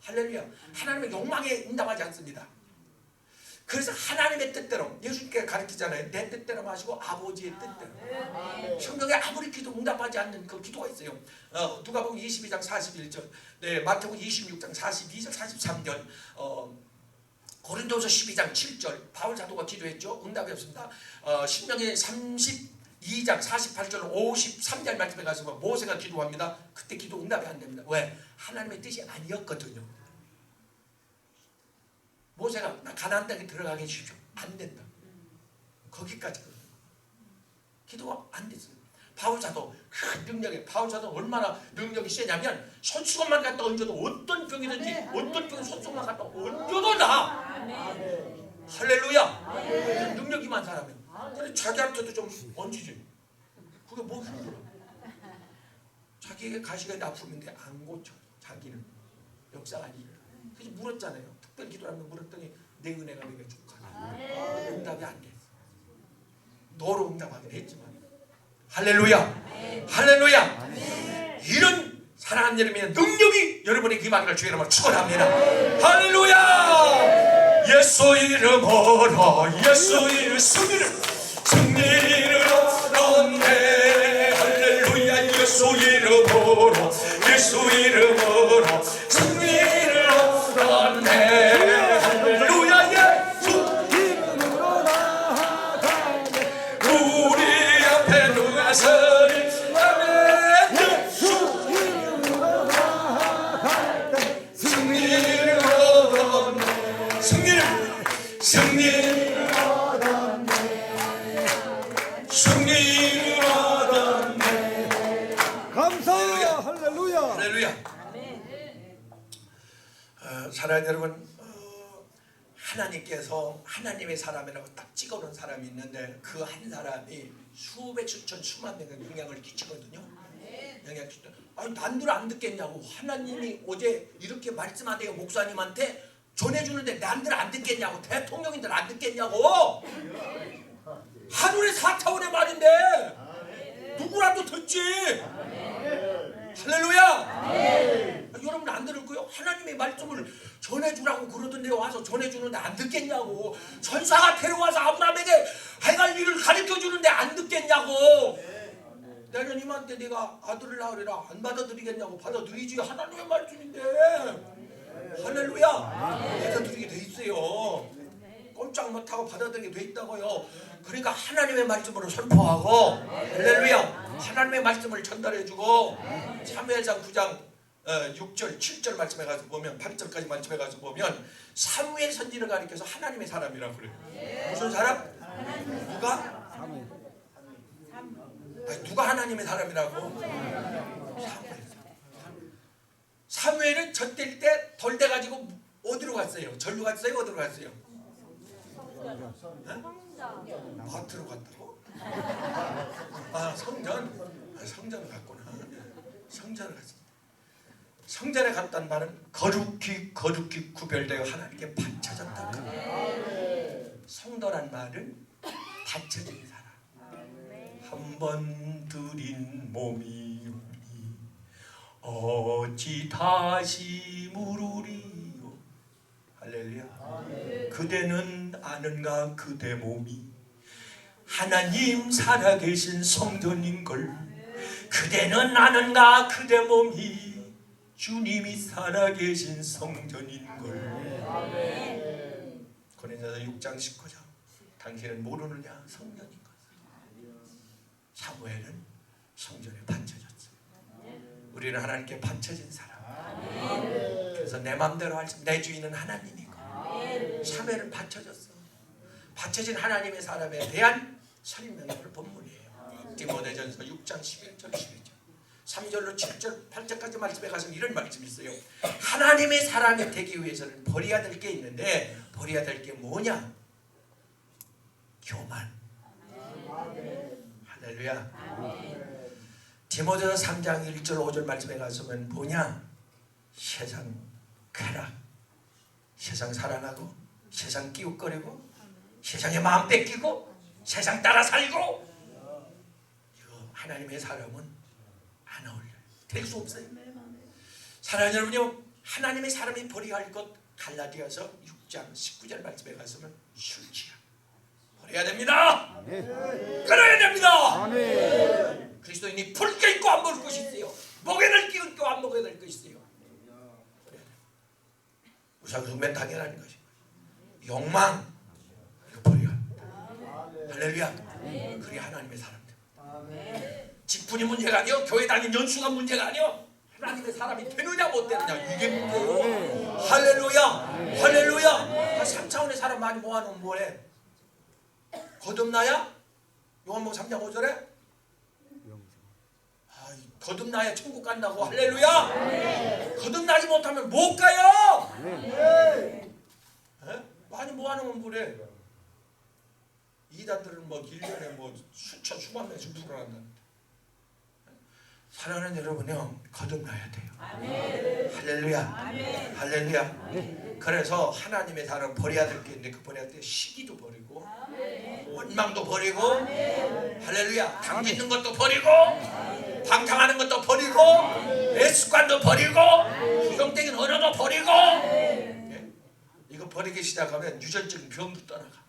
할렐루야. 하나님의 욕망에 응답하지 않습니다. 그래서 하나님의 뜻대로 예수님께 가르치잖아요. 내 뜻대로 마시고 아버지의 뜻대로. 성경에 아무리 기도 응답하지 않는 그 기도가 있어요. 누가복음 22장 41절, 네, 마태복음 26장 42절 43절, 고린도서 12장 7절 바울 사도가 기도했죠. 응답이 없습니다. 신명기 32장 48절 53절 말씀에 가서 모세가 기도합니다. 그때 기도 응답이 안 됩니다. 왜? 하나님의 뜻이 아니었거든요. 모세가 나 가나안 땅에 들어가게 해주십시오. 안 된다. 거기까지 기도가 안 됐어요. 바울 사도 그 능력에 바울 사도 얼마나 능력이 세냐면 손수건만 갖다 얹어도 어떤 병이든지 어떤 병 손수건만 갖다 얹어도 나. 할렐루야. 능력이 많은 사람이에요. 근데 자기한테도 좀 얹히지. 그게 뭐 힘들어. 자기에게 가시가 아픔인데 안 고쳐. 자기는 역사가 아니에요. 그래서 물었잖아요. 특별히 기도하면 물었더니 내 은혜가 내게 족하다. 응답이 안 됐어. 너로 응답하긴 했지만. 할렐루야. 할렐루야. 이런 사랑하는 여러분의 능력이 여러분에게 임하기를 주의 이름으로 축원합니다. 할렐루야. 예수 이름으로 예수 이름 승리를 얻었네. 할렐루야. 예수 이름으로 예수 이름으로 승리를 얻었네. 할렐루야. 예수 이름으로 나아가네. 우리 앞에 누가 서리 예수 이름으로 나아가네. 승리를 얻었네. 승리를 얻었네. 승리를 얻었네. 감사. 할렐루야. 할렐루야. 사랑하는 여러분, 하나님께서 하나님의 사람이라고 딱 찍어놓은 사람이 있는데 그 한 사람이 수백 수천 수만 명에 영향을 끼치거든요. 영향을 끼치거든요. 아니 난들 안 듣겠냐고. 하나님이 어제 이렇게 말씀하대요. 목사님한테 전해주는데 난들 안 듣겠냐고. 대통령인들 안 듣겠냐고. 하늘의 4차원의 말인데 누구라도 듣지. 할렐루야. 여러분 안 들을 거요? 하나님의 말씀을 전해주라고 그러던데 와서 전해주는데 안 듣겠냐고. 전사가 데려와서 아브라함에게 해갈 일을 가르쳐주는데 안 듣겠냐고. 내년님한테 내가 아들을 낳으리라 안 받아들이겠냐고. 받아들이지. 하나님의 말씀인데. 할렐루야. 받아들이게 돼 있어요. 꼼짝 못하고 받아들이게 돼 있다고요. 그러니까 하나님의 말씀으로 선포하고, 할렐루야, 하나님의 말씀을 전달해주고. 사무엘상 9장 6절 7절 말씀에 가서 보면 8절까지 말씀에 가서 보면 사무엘 선지를 가리켜서 하나님의 사람이라고 그래요. 무슨 사람? 누가? 아니, 누가 하나님의 사람이라고? 사무엘은 젖될 때 덜 돼가지고 어디로 갔어요? 절로 갔어요? 어디로 갔어요? 마트로 갔다고? 아, 성전? 아, 성전을 갔구나. 성전을 갔습니다. 성전에 갔단 말은 거룩히 구별되어 하나님께 바쳐졌다. 성도란 말은 바쳐진 사람. 한 번 드린 몸이 어찌 다시 무르리요. 할렐루야. 그대는 아는가 그대 몸이 하나님 살아계신 성전인걸. 그대는 아는가 그대 몸이 주님이 살아계신 성전인걸. 고린도서 6장 19절. 당신은 모르느냐 성전인걸. 사무엘은 성전에 바쳐졌어요. 우리는 하나님께 바쳐진 사람. 그래서 내 맘대로 할 수, 내 주인은 하나님이고. 사무엘은 바쳐졌어. 바쳐진 하나님의 사람에 대한 설명이 오늘 본문이에요. 디모데전서 6장 11절 12절 3절로 7절 8절까지 말씀에 가서 이런 말씀이 있어요. 하나님의 사람이 되기 위해서는 버려야 될 게 있는데 버려야 될 게 뭐냐? 교만. 할렐루야. 디모데서 3장 1절 5절 말씀에 가서면 뭐냐? 세상 쾌락, 세상 사랑하고 세상 끼웃거리고 세상에 마음 뺏기고 세상 따라 살고 이거 하나님의 사람은 안 어울려요. 될 수 없어요. 사랑하는 여러분요, 하나님의 사람이 버려야 할 것 갈라디아서 6장 19절 말씀에 가서는 술 취함 버려야 됩니다. 끊어야 됩니다. 그리스도인이 불 껴있고 안 먹을 것이 있어요. 목에 될 끼얹고 안 먹어야 될 것이 있어요. 우상숭배 당연한 것이고 욕망 이거 버려야 합니다. 할렐루야. 그게 하나님의 사람들. 직분이 문제가 아니요, 교회 다닌 연수가 문제가 아니요, 하나님의 사람이 되느냐 못 되느냐 이게 문제예요. 할렐루야. 할렐루야. 3차원의 사람 많이 모아놓으면 뭐해? 거듭나야? 요한복음 3장 5절에 거듭나야 천국 간다고. 할렐루야. 거듭나지 못하면 못 가요. 많이 모아놓으면 그래. 이단들은 뭐 1년에 뭐 수천 수만 명씩 불어난다. 사랑하는 여러분요, 거듭나야 돼요. 할렐루야. 할렐루야. 그래서 하나님의 사람 버려야 될 게 있는데 그 버려야 될 때 시기도 버리고 원망도 버리고 할렐루야. 당짓는 것도 버리고 방탕하는 것도 버리고 애습관도 버리고 부정적인 언어도 버리고 이거 버리기 시작하면 유전적인 병도 떠나가.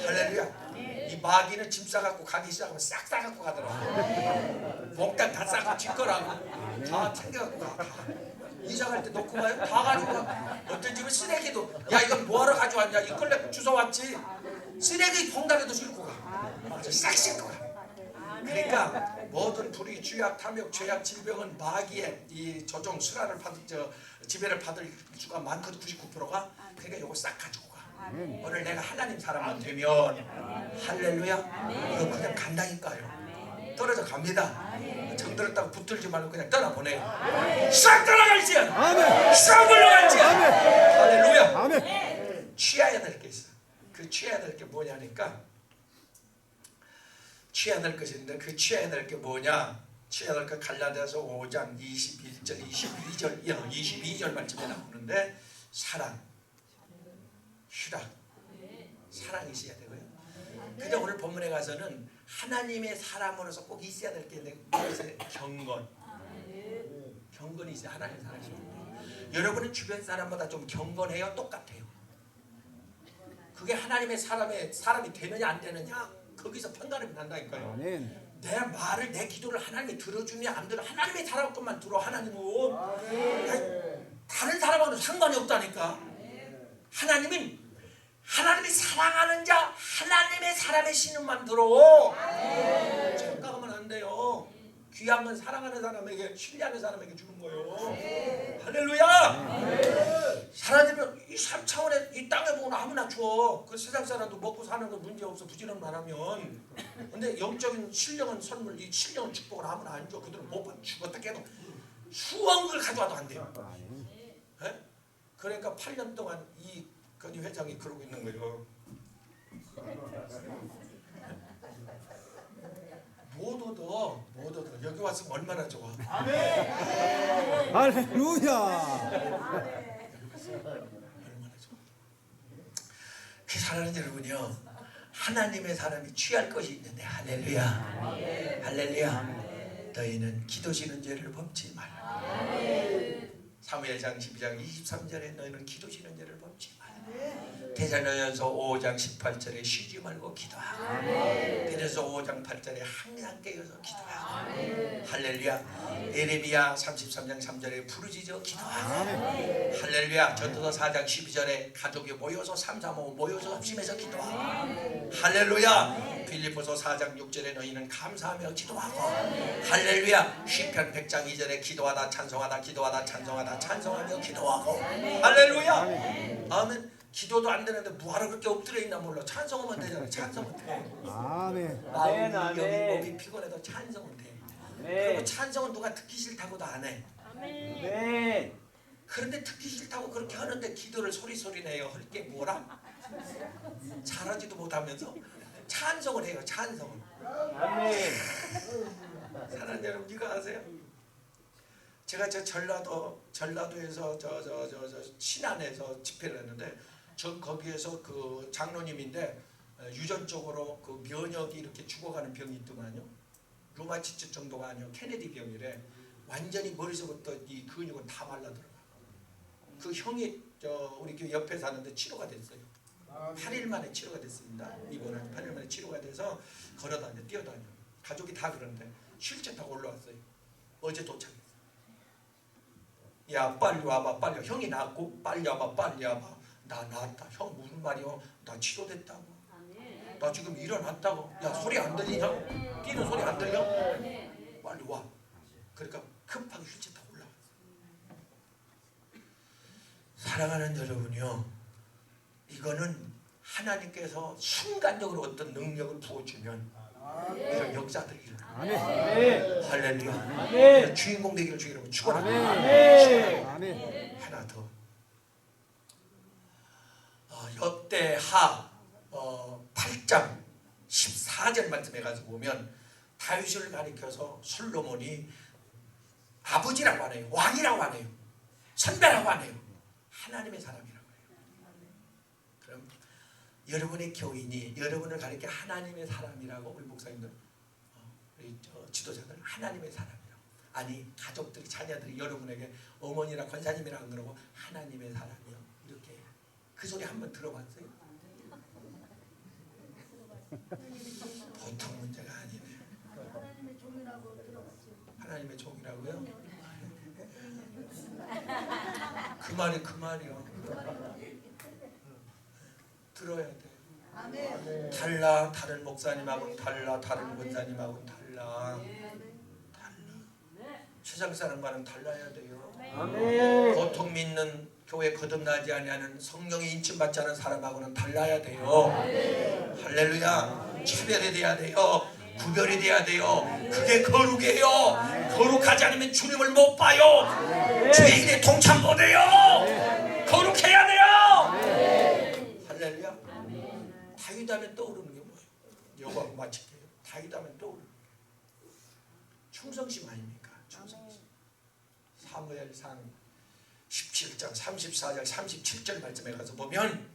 할렐루야. 이 마귀는 짐 싸갖고 가기 시작하면 싹 싸갖고 가더라고. 목단 다 싸고 뒷거라고 다 챙겨갖고 가. 이사 갈 때 놓고 가요? 다 가지고 가. 어떤 집은 쓰레기도 야 이건 뭐하러 가져왔냐 이걸로 주워왔지. 쓰레기 봉다리도 싣고 가. 싹 싣고 가. 그러니까 모든 불의, 주약, 탐욕, 죄악, 질병은 마귀의 이 조종, 수라를 지배를 받을 수가 많거든. 99%가. 그러니까 이거 싹 가지고 가. 오늘 내가 하나님 사람만 되면 할렐루야. 이거 그냥 간다니까요. 떨어져 갑니다. 정들었다고 붙들지 말고 그냥 떠나보내요. 싹 떠나갈지야. 싹 물러갈지야. 할렐루야. 취해야 될 게 있어. 그 취해야 될 게 뭐냐니까 취해야 될 것이 있는데 그 취해야 될 게 뭐냐? 취해야 될 것 갈라디아서 5장 21절 22절 말씀에 나오는데 사랑, 희락, 사랑이 있어야 되고요. 근데 오늘 본문에 가서는 하나님의 사람으로서 꼭 있어야 될 게 있는데 그것은 경건. 경건이 있어야 하나님의 사람이죠. 여러분은 주변 사람보다 좀 경건해요? 똑같아요? 그게 하나님의 사람이 되느냐 안 되느냐 거기서 판가름이 난다니까요. 내 말을 내 기도를 하나님이 들어주냐 안 들어. 하나님의 사람 것만 들어. 하나님은 다른 사람하고는 상관이 없다니까. 하나님이 사랑하는 자 하나님의 사람의 신음만 들어. 착각하면 안 돼요. 귀한 건 사랑하는 사람에게 신뢰하는 사람에게 주는 거예요. 할렐루야. 사람들은 이 3차원의 이 땅에 보면 아무나 줘. 그 세상 사람도 먹고 사는 거 문제 없어. 부지런만 하면. 근데 영적인 신령한 선물, 이 신령한 축복을 아무나 안 줘. 그들은 못 받. 죽었다 깨도 수억을 가져와도 안 돼요. 네? 그러니까 8년 동안 이 건희 회장이 그러고 있는 거예요. 못 얻어. 여기 와서 얼마나 좋아. 할렐루야. 얼마나 좋아. 그 사랑하는 여러분이요, 하나님의 사람이 취할 것이 있는데 할렐루야. 할렐루야. 너희는 기도 지는 죄를 범치 말라. 사무엘상 12장 23절에 너희는 기도 지는 죄를 범치 말라. 데살로니가서 5장 18절에 쉬지 말고 기도하고 베드로서 5장 8절에 항상 깨어서 기도하고 할렐루야. 예레미야 33장 3절에 부르짖어 기도하고 할렐루야. 전도서 4장 12절에 가족이 모여서 3, 4, 5 모여서 합심해서 기도하고 할렐루야. 빌립보서 4장 6절에 너희는 감사하며 기도하고 할렐루야. 시편 100장 2절에 기도하다 찬송하다 기도하다 찬송하다 찬송하며 기도하고 할렐루야. 아멘. 기도도 안 되는데 뭐하러 그렇게 엎드려 있나 몰라. 찬송하면 되잖아. 찬송은 돼. 아멘. 마음이 여기 몸이 피곤해도 찬송은 돼. 그리고 찬송은 누가 듣기 싫다고도 안 해. 아멘. 그런데 듣기 싫다고 그렇게 하는데 기도를 소리 내요. 할 게 뭐라? 잘하지도 못하면서 찬송을 해요. 찬송을. 아멘. 사랑하는 여러분, 이거 아세요? 제가 저 전라도에서 저 신안에서 집회를 했는데 저 거기에서 그 장로님인데 유전적으로 그 면역이 이렇게 죽어가는 병이 있더만요. 루마티스 정도가 아니요 케네디 병이래. 완전히 머리서부터 이 근육은 다 말라들어가. 그 형이 우리 교회 옆에 사는데 치료가 됐어요. 8일 만에 치료가 됐습니다. 이번에 8일 만에 치료가 돼서 걸어다녀 뛰어다녀. 가족이 다 그러는데 휠체어 타고 올라왔어요. 어제 도착했어요. 야 빨리 와봐 빨리. 형이 낫고 빨리 와봐 빨리 와봐. 나 나았다. 형 무슨 말이요? 나 치료됐다고. 나 지금 일어났다고. 야 소리 안 들리냐? 뛰는 소리 안 들려? 빨리 와. 그러니까 급하게 휠체어 타고 올라왔어요. 사랑하는 여러분이요, 이거는 하나님께서 순간적으로 어떤 능력을 부어주면 이런 역사들이 일어나요. 할렐루야. 주인공 되기를 주기로 축원합니다. 하나 더. 역대하 8장 14절 말씀에 가서 보면 다윗을 가리켜서 솔로몬이 아버지라고 하네요. 왕이라고 하네요. 선배라고 하네요. 하나님의 사람이라고 해요. 그럼 여러분의 교인이 여러분을 가리켜 하나님의 사람이라고 우리 목사님들 우리 지도자들 하나님의 사람이라고. 아니 가족들이 자녀들이 여러분에게 어머니라 권사님이라 안 그러고 하나님의 사람이요 이렇게 그 소리 한번 들어봤어요? 보통 문제가 아니네. 하나님의 종이라고 들어봤죠. 하나님의 종이라고요? 그 말이 그 말이요. 들어야 돼. 아멘. 달라. 다른 목사님하고는 달라. 다른 권사님하고는 달라. 세상 사람과는 달라야 돼요. 보통 믿는 교회 거듭나지 아니하는 성령의 인침받지 않은 사람하고는 달라야 돼요. 할렐루야. 차별이 돼야 돼요. 구별이 돼야 돼요. 그게 거룩이에요. 거룩하지 않으면 주님을 못 봐요. 죄인의 동참 못 해요. 거룩해야 돼요. 할렐루야. 다윗 하면 떠오르는 게 뭐예요? 요거 마칠게요. 다윗 하면 떠오르는 게 충성심 아닙니까? 충성심. 사무엘상 17장 34절 37절 말씀에 가서 보면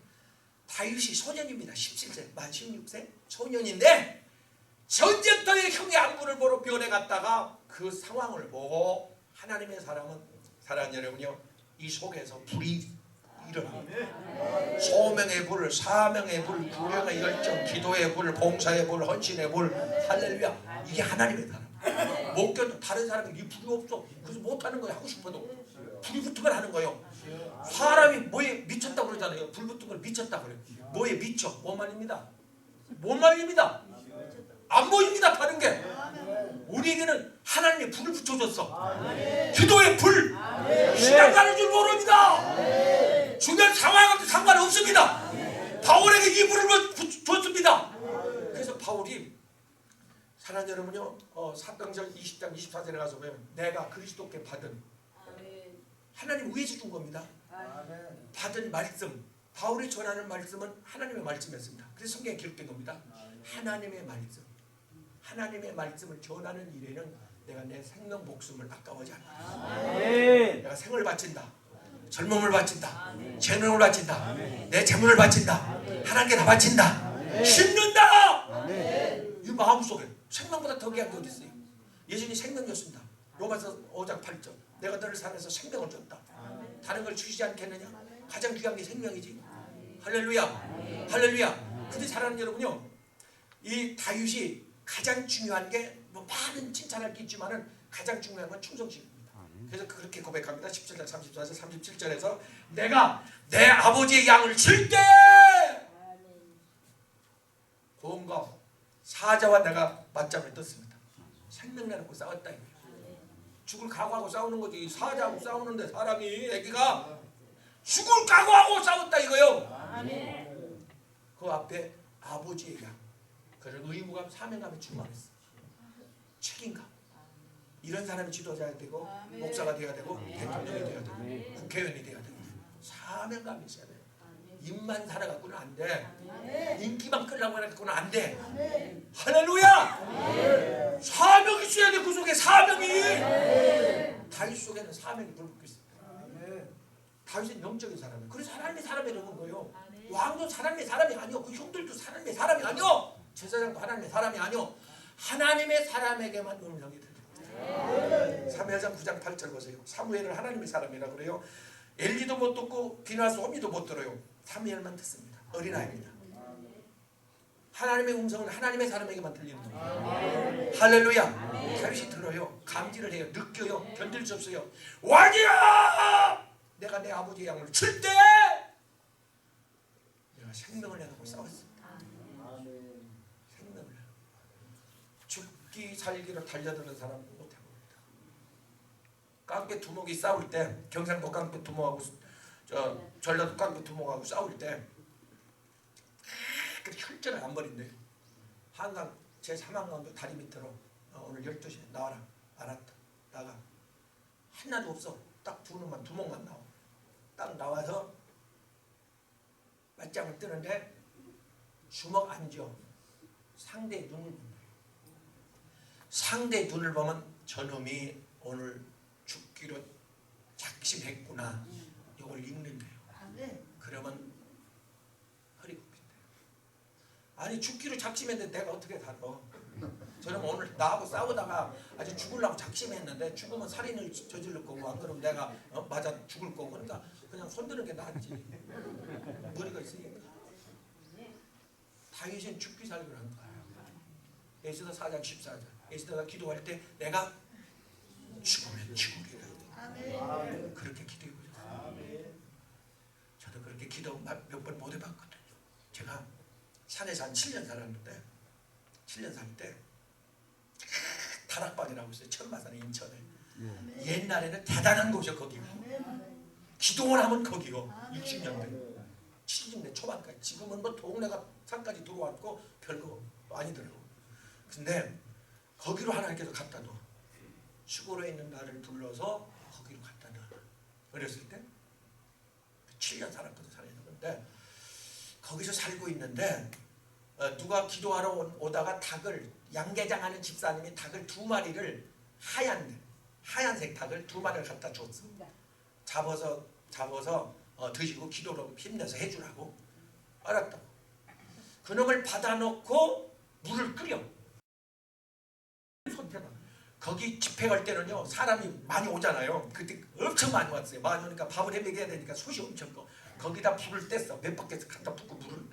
다윗이 소년입니다. 17세 만 16세 소년인데 전쟁터에 형의 안부를 보러 변해 갔다가 그 상황을 보고 하나님의 사람은 사랑하는 여러분요 이 속에서 불이 일어납니다. 소명의 불, 사명의 불, 구령의 열정, 기도의 불, 봉사의 불, 헌신의 불. 할렐루야. 이게 하나님의 사람. 못 견뎌. 다른 사람이 이 불이 없어. 그래서 못하는 거예요. 하고 싶어도 불이 붙으면 하는 거예요. 사람이 뭐에 미쳤다고 그러잖아요. 불 붙은 걸 미쳤다고 그래요. 뭐에 미쳐? 못 말립니다. 못 말립니다. 안 보입니다. 다른 게. 우리에게는 하나님의 불을 붙여줬어. 기도의 불. 시간 가는 줄 모릅니다. 주변 상황하고 상관없습니다. 바울에게 이 불을 줬습니다. 그래서 바울이 사랑하는 여러분요 사도행전 20장 24절에 가서 보면 내가 그리스도께 받은 하나님 위에서 준 겁니다. 받은 말씀, 바울이 전하는 말씀은 하나님의 말씀이었습니다. 그래서 성경에 기록된 겁니다. 하나님의 말씀, 하나님의 말씀을 전하는 일에는 내가 내 생명 목숨을 아까워하지 않는다. 내가 생을 바친다, 젊음을 바친다, 재능을 바친다, 내 재물을 바친다, 하나님께 다 바친다, 심는다. 이 마음속에 생명보다 더 귀한 게 어디 있어요? 예수님이 생명이었습니다. 로마서 5장 8절 내가 너를 살려서 생명을 줬다. 다른 걸 주시지 않겠느냐? 가장 귀한 게 생명이지. 할렐루야. 할렐루야. 근데 사랑하는 여러분요, 이 다윗이 가장 중요한 게 뭐 많은 칭찬할 게 있지만은 가장 중요한 건 충성심입니다. 그래서 그렇게 고백합니다. 17절 34절 37절에서 내가 내 아버지의 양을 칠 때 고음과 사자와 내가 맞짱을 떴습니다. 생명 내놓고 싸웠다 이거예요. 죽을 각오하고 싸우는 거지. 사자하고 싸우는데 사람이 애기가 죽을 각오하고 싸웠다 이거요. 그 앞에 아버지의 양, 그런 의무감, 사명감이 충만했어. 책임감. 이런 사람이 지도자가 되고 목사가 되어야 되고 대통령이 되어야 되고 국회의원이 되어야 되고 사명감이 있어야 돼요. 입만 살아갖고는 안 돼. 아멘. 인기만 끌려고 해갖고는 안 돼. 아멘. 할렐루야. 사명이 있어야 돼. 그 속에 사명이. 다윗 속에는 사명이 불붙고 있어. 다윗은 영적인 사람이에요. 그래서 하나님의 사람이라는 거예요. 왕도 하나님의 사람이 아니요. 그 형들도 하나님의 사람이 아니요. 제사장도 하나님의 사람이 아니요. 하나님의 사람에게만 음성이 들립니다. 사무엘상 9장 8절 보세요. 사무엘을 하나님의 사람이라고 그래요. 엘리도 못 듣고 비나스 호미도 못 들어요. 사무엘만 듣습니다. 어린아이입니다. 하나님의 음성은 하나님의 사람에게만 들리는 거예요. 할렐루야. 다윗이 들어요. 감지를 해요. 느껴요. 견딜 수 없어요. 왕이야! 내가 내 아버지의 양을 칠 때 내가 생명을 내놓고 싸웠습니다. 생명을 내놓고 죽기 살기로 달려드는 사람은 못해봅니다. 깡패 두목이 싸울 때, 경상도 깡패 두목하고 전라도 깡패 두목하고 싸울 때 혈전을 안 벌인대요. 한강 제3항강도 다리 밑으로 오늘 12시에 나와라. 알았다. 나가. 하나도 없어. 딱 두목만 나와. 딱 나와서 맞짱을 뜨는데 주먹 안 쥐어. 상대의 눈을 본다. 상대의 눈을 보면 저놈이 오늘 죽기로 작심했구나. 이걸 읽는데요. 그러면 허리 굽힌대요. 아니 죽기로 작심했는데 내가 어떻게 살아? 저는 오늘 나하고 싸우다가 아주 죽으려고 작심했는데 죽으면 살인을 저지를 거고 안 그러면 내가 맞아 죽을 거고 그러니까 그냥 손드는 게 낫지. 머리가 있으니까. 다윗은 죽기 살기로 한 거야. 에스더 4장 14절. 에스더가 기도할 때 내가 죽으면 죽으리라. 그렇게 기도해 보셨어요. 저도 그렇게 기도 몇 번 못 해봤거든요. 제가 산에서 한 7년 살았는데 7년 살 때 다락방이라고 있어요. 천마산에 인천에. 옛날에는 대단한 곳이요. 거기가. 기도원 하면 거기요. 60년대 70년대 초반까지. 지금은 뭐 동네가 산까지 들어왔고 별거 아니더라고. 근데 거기로 하나님께서 갖다 놔. 시골에 있는 나를 불러서 거기로 갖다 놔. 어렸을 때 7년 살았거든. 살았는데 거기서 살고 있는데 누가 기도하러 오다가 닭을 양계장하는 집사님이 닭을 2마리를 하얀색 닭을 2마리를 갖다 줬어. 잡아서 드시고 기도로 힘내서 해주라고. 알았다고. 그놈을 받아놓고 물을 끓여. 거기 집회 갈 때는요 사람이 많이 오잖아요. 그때 엄청 많이 왔어요. 많이 오니까 밥을 해먹여야 되니까 솥이 엄청 커. 거기다 불을 뗐어. 몇 바퀴에서 갖다 붓고 물을.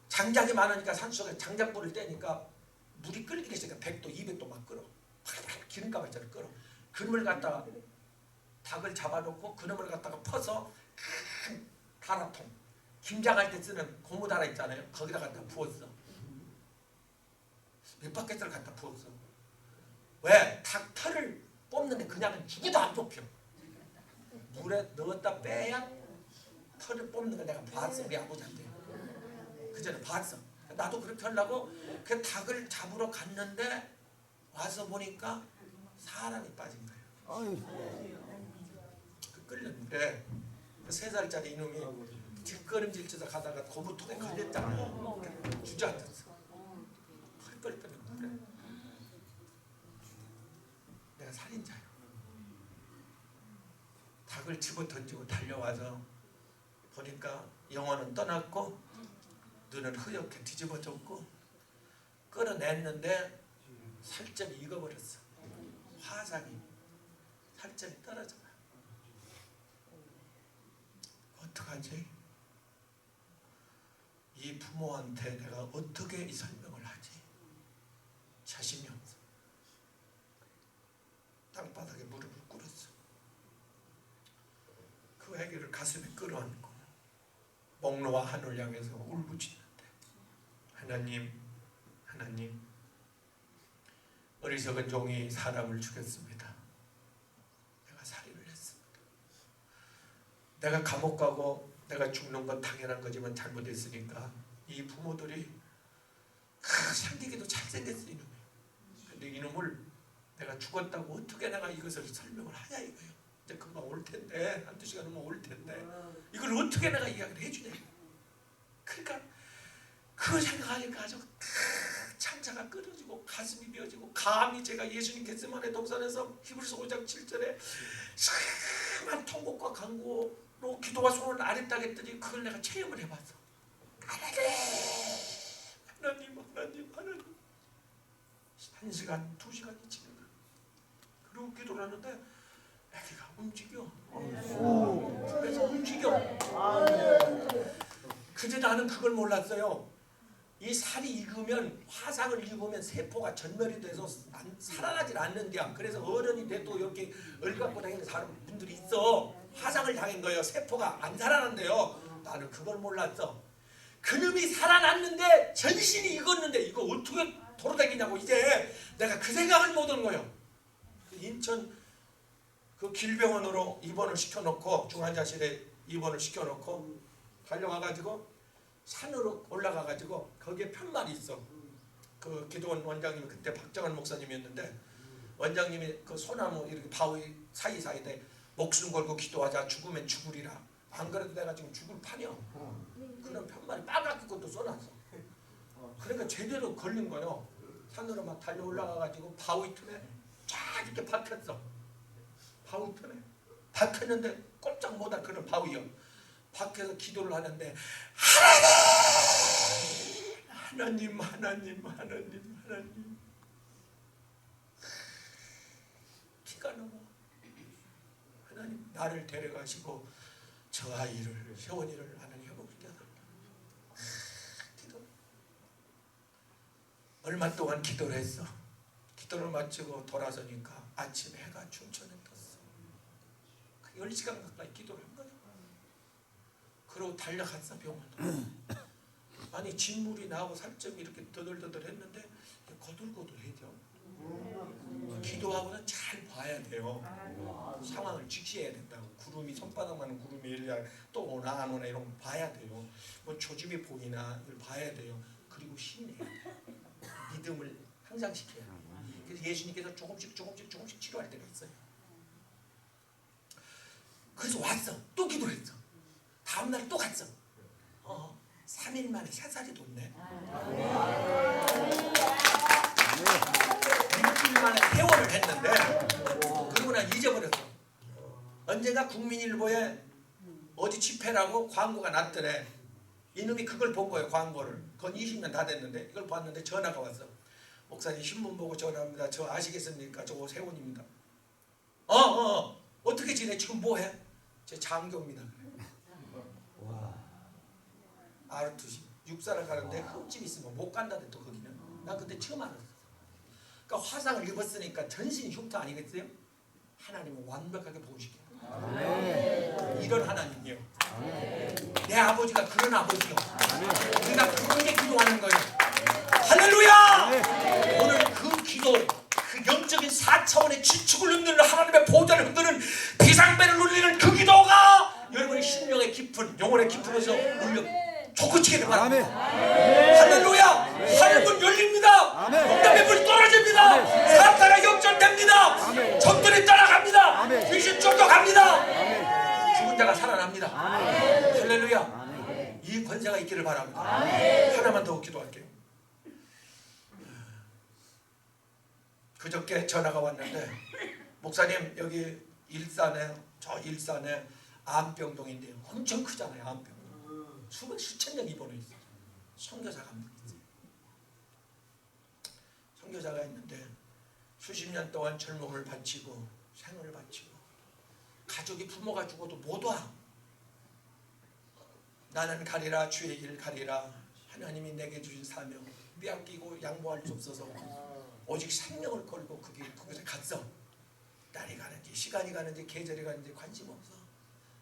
장작이 많으니까 산속에 장작불을 떼니까 물이 끓기 시작해. 100도 200도 막 끓어. 기름가마처럼 끓어. 그놈을 갖다가 닭을 잡아놓고 그놈을 갖다가 퍼서 큰 다라통 김장할 때 쓰는 고무다라 있잖아요. 거기다 갖다 부었어. 몇 바퀴를 갖다 부었어. 왜? 닭 털을 뽑는데 그냥은 죽어도 안 뽑혀. 물에 넣었다 빼야 털을 뽑는 걸 내가 봤어. 우리 아버지한테. 그 전에 봤어. 나도 그렇게 하려고 그 닭을 잡으러 갔는데 와서 보니까 사람이 빠진 거예요. 그 끓는 물에 그 3살짜리 이놈이 뒷걸음질 쳐서 가다가 고무통에 걸렸잖아. 주저앉았어. 펄펄 끓는 물에. 내가 살인자예요. 닭을 집어 던지고 달려와서 보니까 영혼은 떠났고 눈은 흐옇게 뒤집어졌고 끌어냈는데 살점이 익어버렸어. 화상이 살점이 떨어져. 어떡하지? 이 부모한테 내가 어떻게 이 설명을 하지? 자신이 없어. 땅바닥에 무릎을 꿇었어. 그 아기를 가슴에 끌어안고 목로와 하늘 향해서 울부짖는데 하나님 어리석은 종이 사람을 죽였습니다. 내가 살인을 했습니다. 내가 감옥 가고 내가 죽는 건 당연한 거지만 잘못했으니까 이 부모들이 생기기도 잘생겼어 이놈이. 근데 이놈을 내가 죽었다고 어떻게 내가 이것을 설명을 하냐 이거예요. 이제 금방 올 텐데 한두 시간 후면 올 텐데 이걸 어떻게 내가 이야기를 해주냐. 그러니까 그 생각하니까 아주 창자가 끊어지고 가슴이 비어지고 감히 제가 예수님 겟세마네 동산에서 히브리서 5장 7절에 심한 통곡과 간구로 기도와 손을 아랬다 했더니 그걸 내가 체험을 해봤어. 하나님 하나님 하나님 1시간 2시간이 지나 그리고 기도를 하는데 애기가 움직여. 그래서 움직여. 그제 나는 그걸 몰랐어요. 이 살이 익으면 화상을 입으면 세포가 전멸이 돼서 살아나질 않는데요. 그래서 어른이 돼도 이렇게 얼갖고 다니는 사람 분들이 있어. 화상을 당한 거예요. 세포가 안 살아난대요. 나는 그걸 몰랐어. 그놈이 살아났는데 전신이 익었는데 이거 어떻게 돌아다니냐고 이제 내가 그 생각을 못한 거예요. 인천 그 길병원으로 입원을 시켜놓고 중환자실에 입원을 시켜놓고 달려가가지고 산으로 올라가가지고 거기에 편말이 있어. 그 기도원 원장님이 그때 박정환 목사님이었는데 원장님이 그 소나무 이렇게 바위 사이사이에 목숨 걸고 기도하자 죽으면 죽으리라. 안 그래도 내가 지금 죽을 판이야. 그런 편말이 빨갛게 것도 써놨어. 그러니까 제대로 걸린 거요. 산으로 막 달려 올라가가지고 바위 틈에 쫙 이렇게 박혔어. 바위 틈에 박혔는데 꼼짝 못할 그런 바위요. 밖에서 기도를 하는데 하나님 하나님 하나님 하나님 피가 넘어. 하나님 나를 데려가시고 저 아이를 혜원이를 하나님 회복시켜 달라. 기도 얼마 동안 기도를 했어. 기도를 마치고 돌아서니까 아침에 해가 춘천에 떴어. 10시간 가까이 기도를 한 거야. 그러고 달려갔어 병원으로. 아니 진물이 나오고 살점이 이렇게 더덜더덜 했는데 거들거들해져. 기도하고는 잘 봐야 돼요. 상황을 직시해야 된다고. 구름이 손바닥만한 구름이 일냐 또 오나 안 오나 이런 거 봐야 돼요. 뭐 조짐이 보이나 이걸 봐야 돼요. 그리고 힘내야 돼요. 믿음을 향상시켜야 돼요. 그래서 예수님께서 조금씩 치료할 때가 있어요. 그래서 왔어. 또 기도를 했어. 다음날 또 갔어. 3일 만에 3살이 돋네. 6일 만에 퇴원을 했는데 그러고 난 잊어버렸어. 언젠가 국민일보에 어디 집회라고 광고가 났더래. 이놈이 그걸 본 거예요. 광고를. 그건 20년 다 됐는데 이걸 봤는데 전화가 왔어. 목사님 신문 보고 전화합니다. 저 아시겠습니까? 저 세훈입니다. 어떻게 지내? 지금 뭐해? 제 장교입니다. R2시 육사를 가는데 흠집 있으면 못 간다대 또 거기는. 난 그때 처음 알았어. 그러니까 화상을 입었으니까 전신이 흉터 아니겠어요? 하나님은 완벽하게 보시게. 이런 하나님이요. 내 아버지가 그런 아버지요. 우리가 그렇게 기도하는 거예요. 할렐루야! 오늘 그 기도, 그 영적인 4차원의 지축을 흔드는 하나님의 보좌를 흔드는 비상벨을 울리는 그 기도가 여러분의 심령의 깊은 영혼의 깊은 곳에서 울려 솟구치게 바랍니다. 할렐루야! 하늘문 열립니다. 응답의 불이 떨어집니다. 사탄의 역전됩니다. 적들이 따라갑니다. 귀신 쫓겨갑니다. 죽은 자가 살아납니다. 할렐루야! 이 권세가 있기를 바랍니다. 하나만 더 기도할게요. 그저께 전화가 왔는데 목사님 여기 일산에 암병동인데요. 엄청 크잖아요. 암병동. 수천 명 입원해 있어요. 선교사가 한 분 있어요. 선교사가 있는데 수십 년 동안 젊음을 바치고 생을 바치고 가족이 부모가 죽어도 못 와. 나는 가리라 주의 길 가리라. 하나님이 내게 주신 사명 빼앗기고 양보할 수 없어서 오직 생명을 걸고 그곳에 갔어. 날이 가는지 시간이 가는지 계절이 가는지 관심 없어.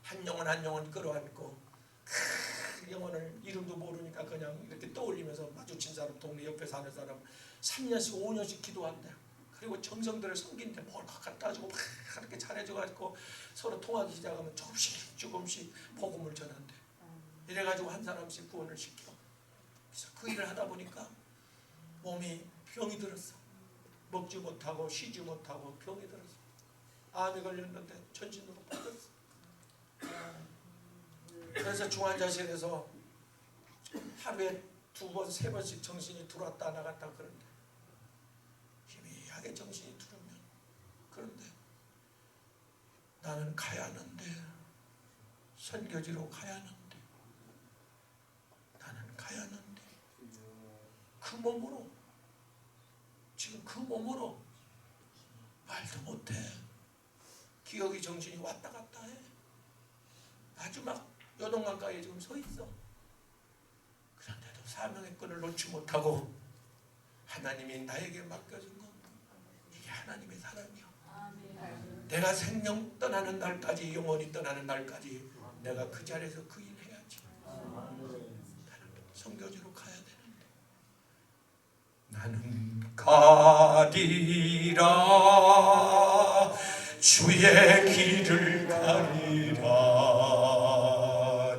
한 영혼 끌어안고 그 영혼을 이름도 모르니까 그냥 이렇게 떠올리면서 마주친 사람 동네 옆에 사는 사람 3년씩 5년씩 기도한대. 그리고 정성들을 섬긴데 뭘 갖다 주고 막 그렇게 잘해줘가지고 서로 통하기 시작하면 조금씩 복음을 전한대. 이래가지고 한 사람씩 구원을 시켜. 그래서 그 일을 하다 보니까 몸이 병이 들었어. 먹지 못하고 쉬지 못하고 병이 들었어. 암이 걸렸는데 전신으로 빠졌어. 그래서 중환자실에서 하루에 2번, 3번씩 정신이 들어왔다 나갔다 그런데 희미하게 정신이 들으면 그런데 나는 가야 하는데 선교지로 가야 하는데 나는 가야 하는데 그 몸으로 지금 그 몸으로 말도 못해. 기억이 정신이 왔다 갔다 해. 마지막 요동강가에 지금 서 있어. 그런데도 사명의 끈을 놓지 못하고 하나님이 나에게 맡겨준 건 이게 하나님의 사랑이야. 내가 생명 떠나는 날까지, 영원히 떠나는 날까지 내가 그 자리에서 그 일 해야지. 나는 선교지로 가야 되는데 나는 가리라 주의 길을 가리라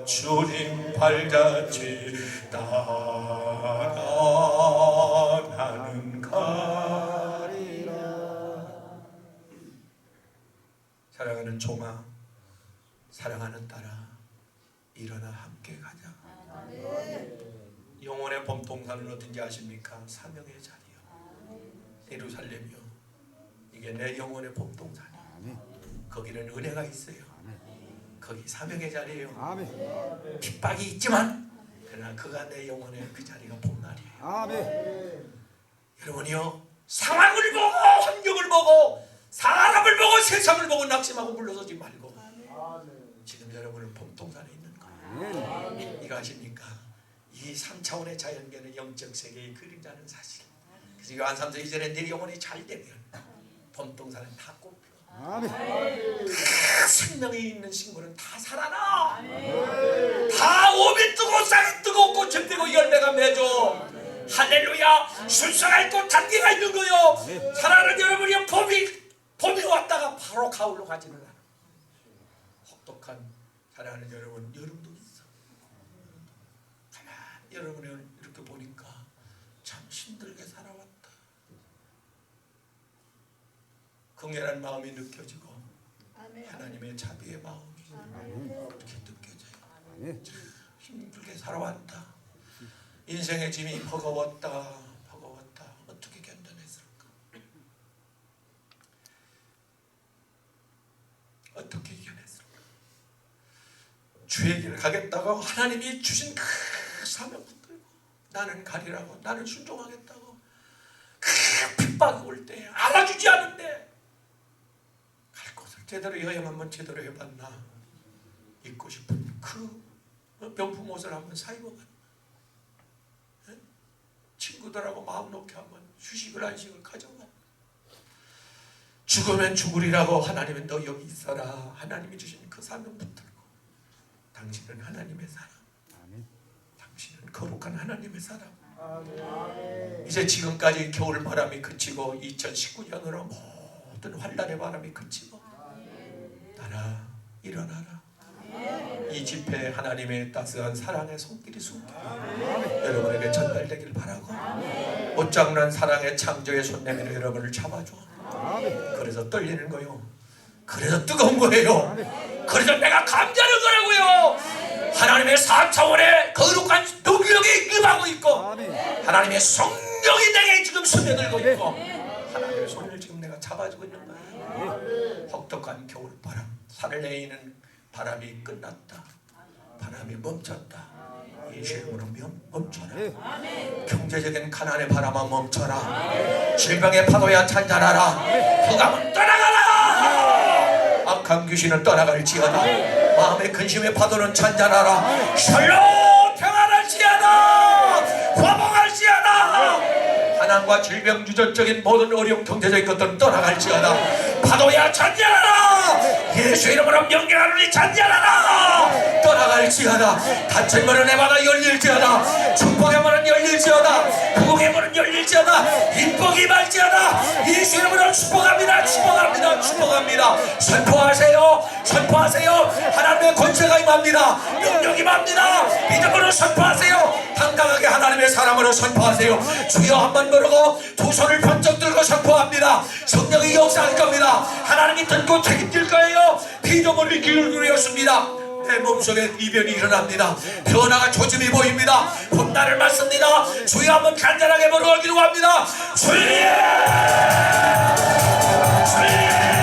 주님 발자취 따라 나는 가리라. 사랑하는 종아, 사랑하는 딸아, 일어나 함께 가자. 영혼의 범통산은 어딘지 아십니까? 사명의 자리요. 예루살렘이요. 이게 내 영혼의 범통산이요. 거기는 은혜가 있어요. 거기 사명의 자리예요. 핍박이 있지만 그러나 그가 내 영혼의 그 자리가 봄날이에요. 여러분이요, 상황을 보고 환경을 보고 사람을 보고 세상을 보고 낙심하고 물러서지 말고 지금 여러분은 봄동산에 있는 거예요. 이거 아십니까? 이 3차원의 자연계는 영적 세계의 그림자는 사실. 그래서 요한 3서 이전에 내 영혼이 잘 되면 봄동산은 다 꽃피고 생명이 있는 식물은 다 살아나. 다 오미 뜨고 싹이 뜨고 꽃이 피고 열매가 맺어. 할렐루야. 순수할 꽃 단계가 있는 거요. 사랑하는 여러분이 봄이 왔다가 바로 가을로 가지는 않아. 혹독한 사랑하는 여러분, 여름도 있어. 가만히 여러분을 이렇게 보니까 참 힘들게 살아왔다. 긍휼한 마음이 느껴지고 하나님의 자비의 마음이 그렇게 느껴져요. 참 힘들게 살아왔다. 인생의 짐이 버거웠다. 어떻게 견뎌냈을까? 어떻게 이겨냈을까? 주의 길을 가겠다고 하나님이 주신 그 사명 붙들고 나는 가리라고, 나는 순종하겠다고, 그 핍박이 올 때 알아주지 않은데 갈 곳을 제대로 여행 한번 제대로 해봤나? 입고 싶은 그 명품 옷을 한번 사입어봤나? 친구들하고 마음 놓게 한번 휴식을 안식을 가져봤나? 죽으면 죽으리라고 하나님은 너 여기 있어라. 하나님이 주신 그 사명 붙들고 당신은 하나님의 사람, 당신은 거룩한 하나님의 사람. 이제 지금까지 겨울 바람이 그치고 2019년으로 모든 환란의 바람이 그치고 나라 일어나라. 이 집회에 하나님의 따스한 사랑의 손길이 숨겨 여러분에게 전달되길 바라고, 못장난 사랑의 창조의 손 내밀어 여러분을 잡아줘. 그래서 떨리는 거요. 그래서 뜨거운 거예요. 그래서 내가 감자는 거라고요. 하나님의 4차원의 거룩한 능력이 임하고 있고 하나님의 성령이 내게 지금 스며들고 있고 하나님의 손을 지금 내가 잡아주고 있는 거예요. 혹독한 겨울바람, 산을 내리는 바람이 끝났다. 바람이 멈췄다. 예수의 이름으로 멈춰라. 경제적인 가난의 바람아 멈춰라. 질병의 파도야 잔잔하라. 흑암은 떠나가라. 악한 귀신은 떠나갈지어다. 마음의 근심의 파도는 잔잔하라. 샬롬 평안할지어다. 화목할지어다. 가난과 질병, 유전적인 모든 어려움, 경제적인 것들은 떠나갈지어다. 파도야 잔잔하라. 예수의 이름으로 명령하노니 잔잔하라. 떠나갈지어다. 닫힌 문은 내마다 열릴지어다. 축복의 문은 열릴지어다. 부흥의 문은 열릴지어다. 인복이 말지어다. 예수의 이름으로 축복합니다. 축복합니다. 축복합니다. 선포하세요. 선포하세요. 하나님의 권세가 임합니다. 능력이 임합니다. 믿음으로 선포하세요. 당당하게 하나님의 사랑으로 선포하세요. 주여 한번 부르고 두 손을 번쩍 들고 선포합니다. 성령이 역사할 겁니다. 하나님이 듣고 책임질 거예요. 피조물이 귀를 누렸습니다. 내 몸속에 이변이 일어납니다. 변화가 조짐이 보입니다. 곧 나를 맞습니다. 주여 한번 간절하게 부르기로 합니다. 주님! 주님!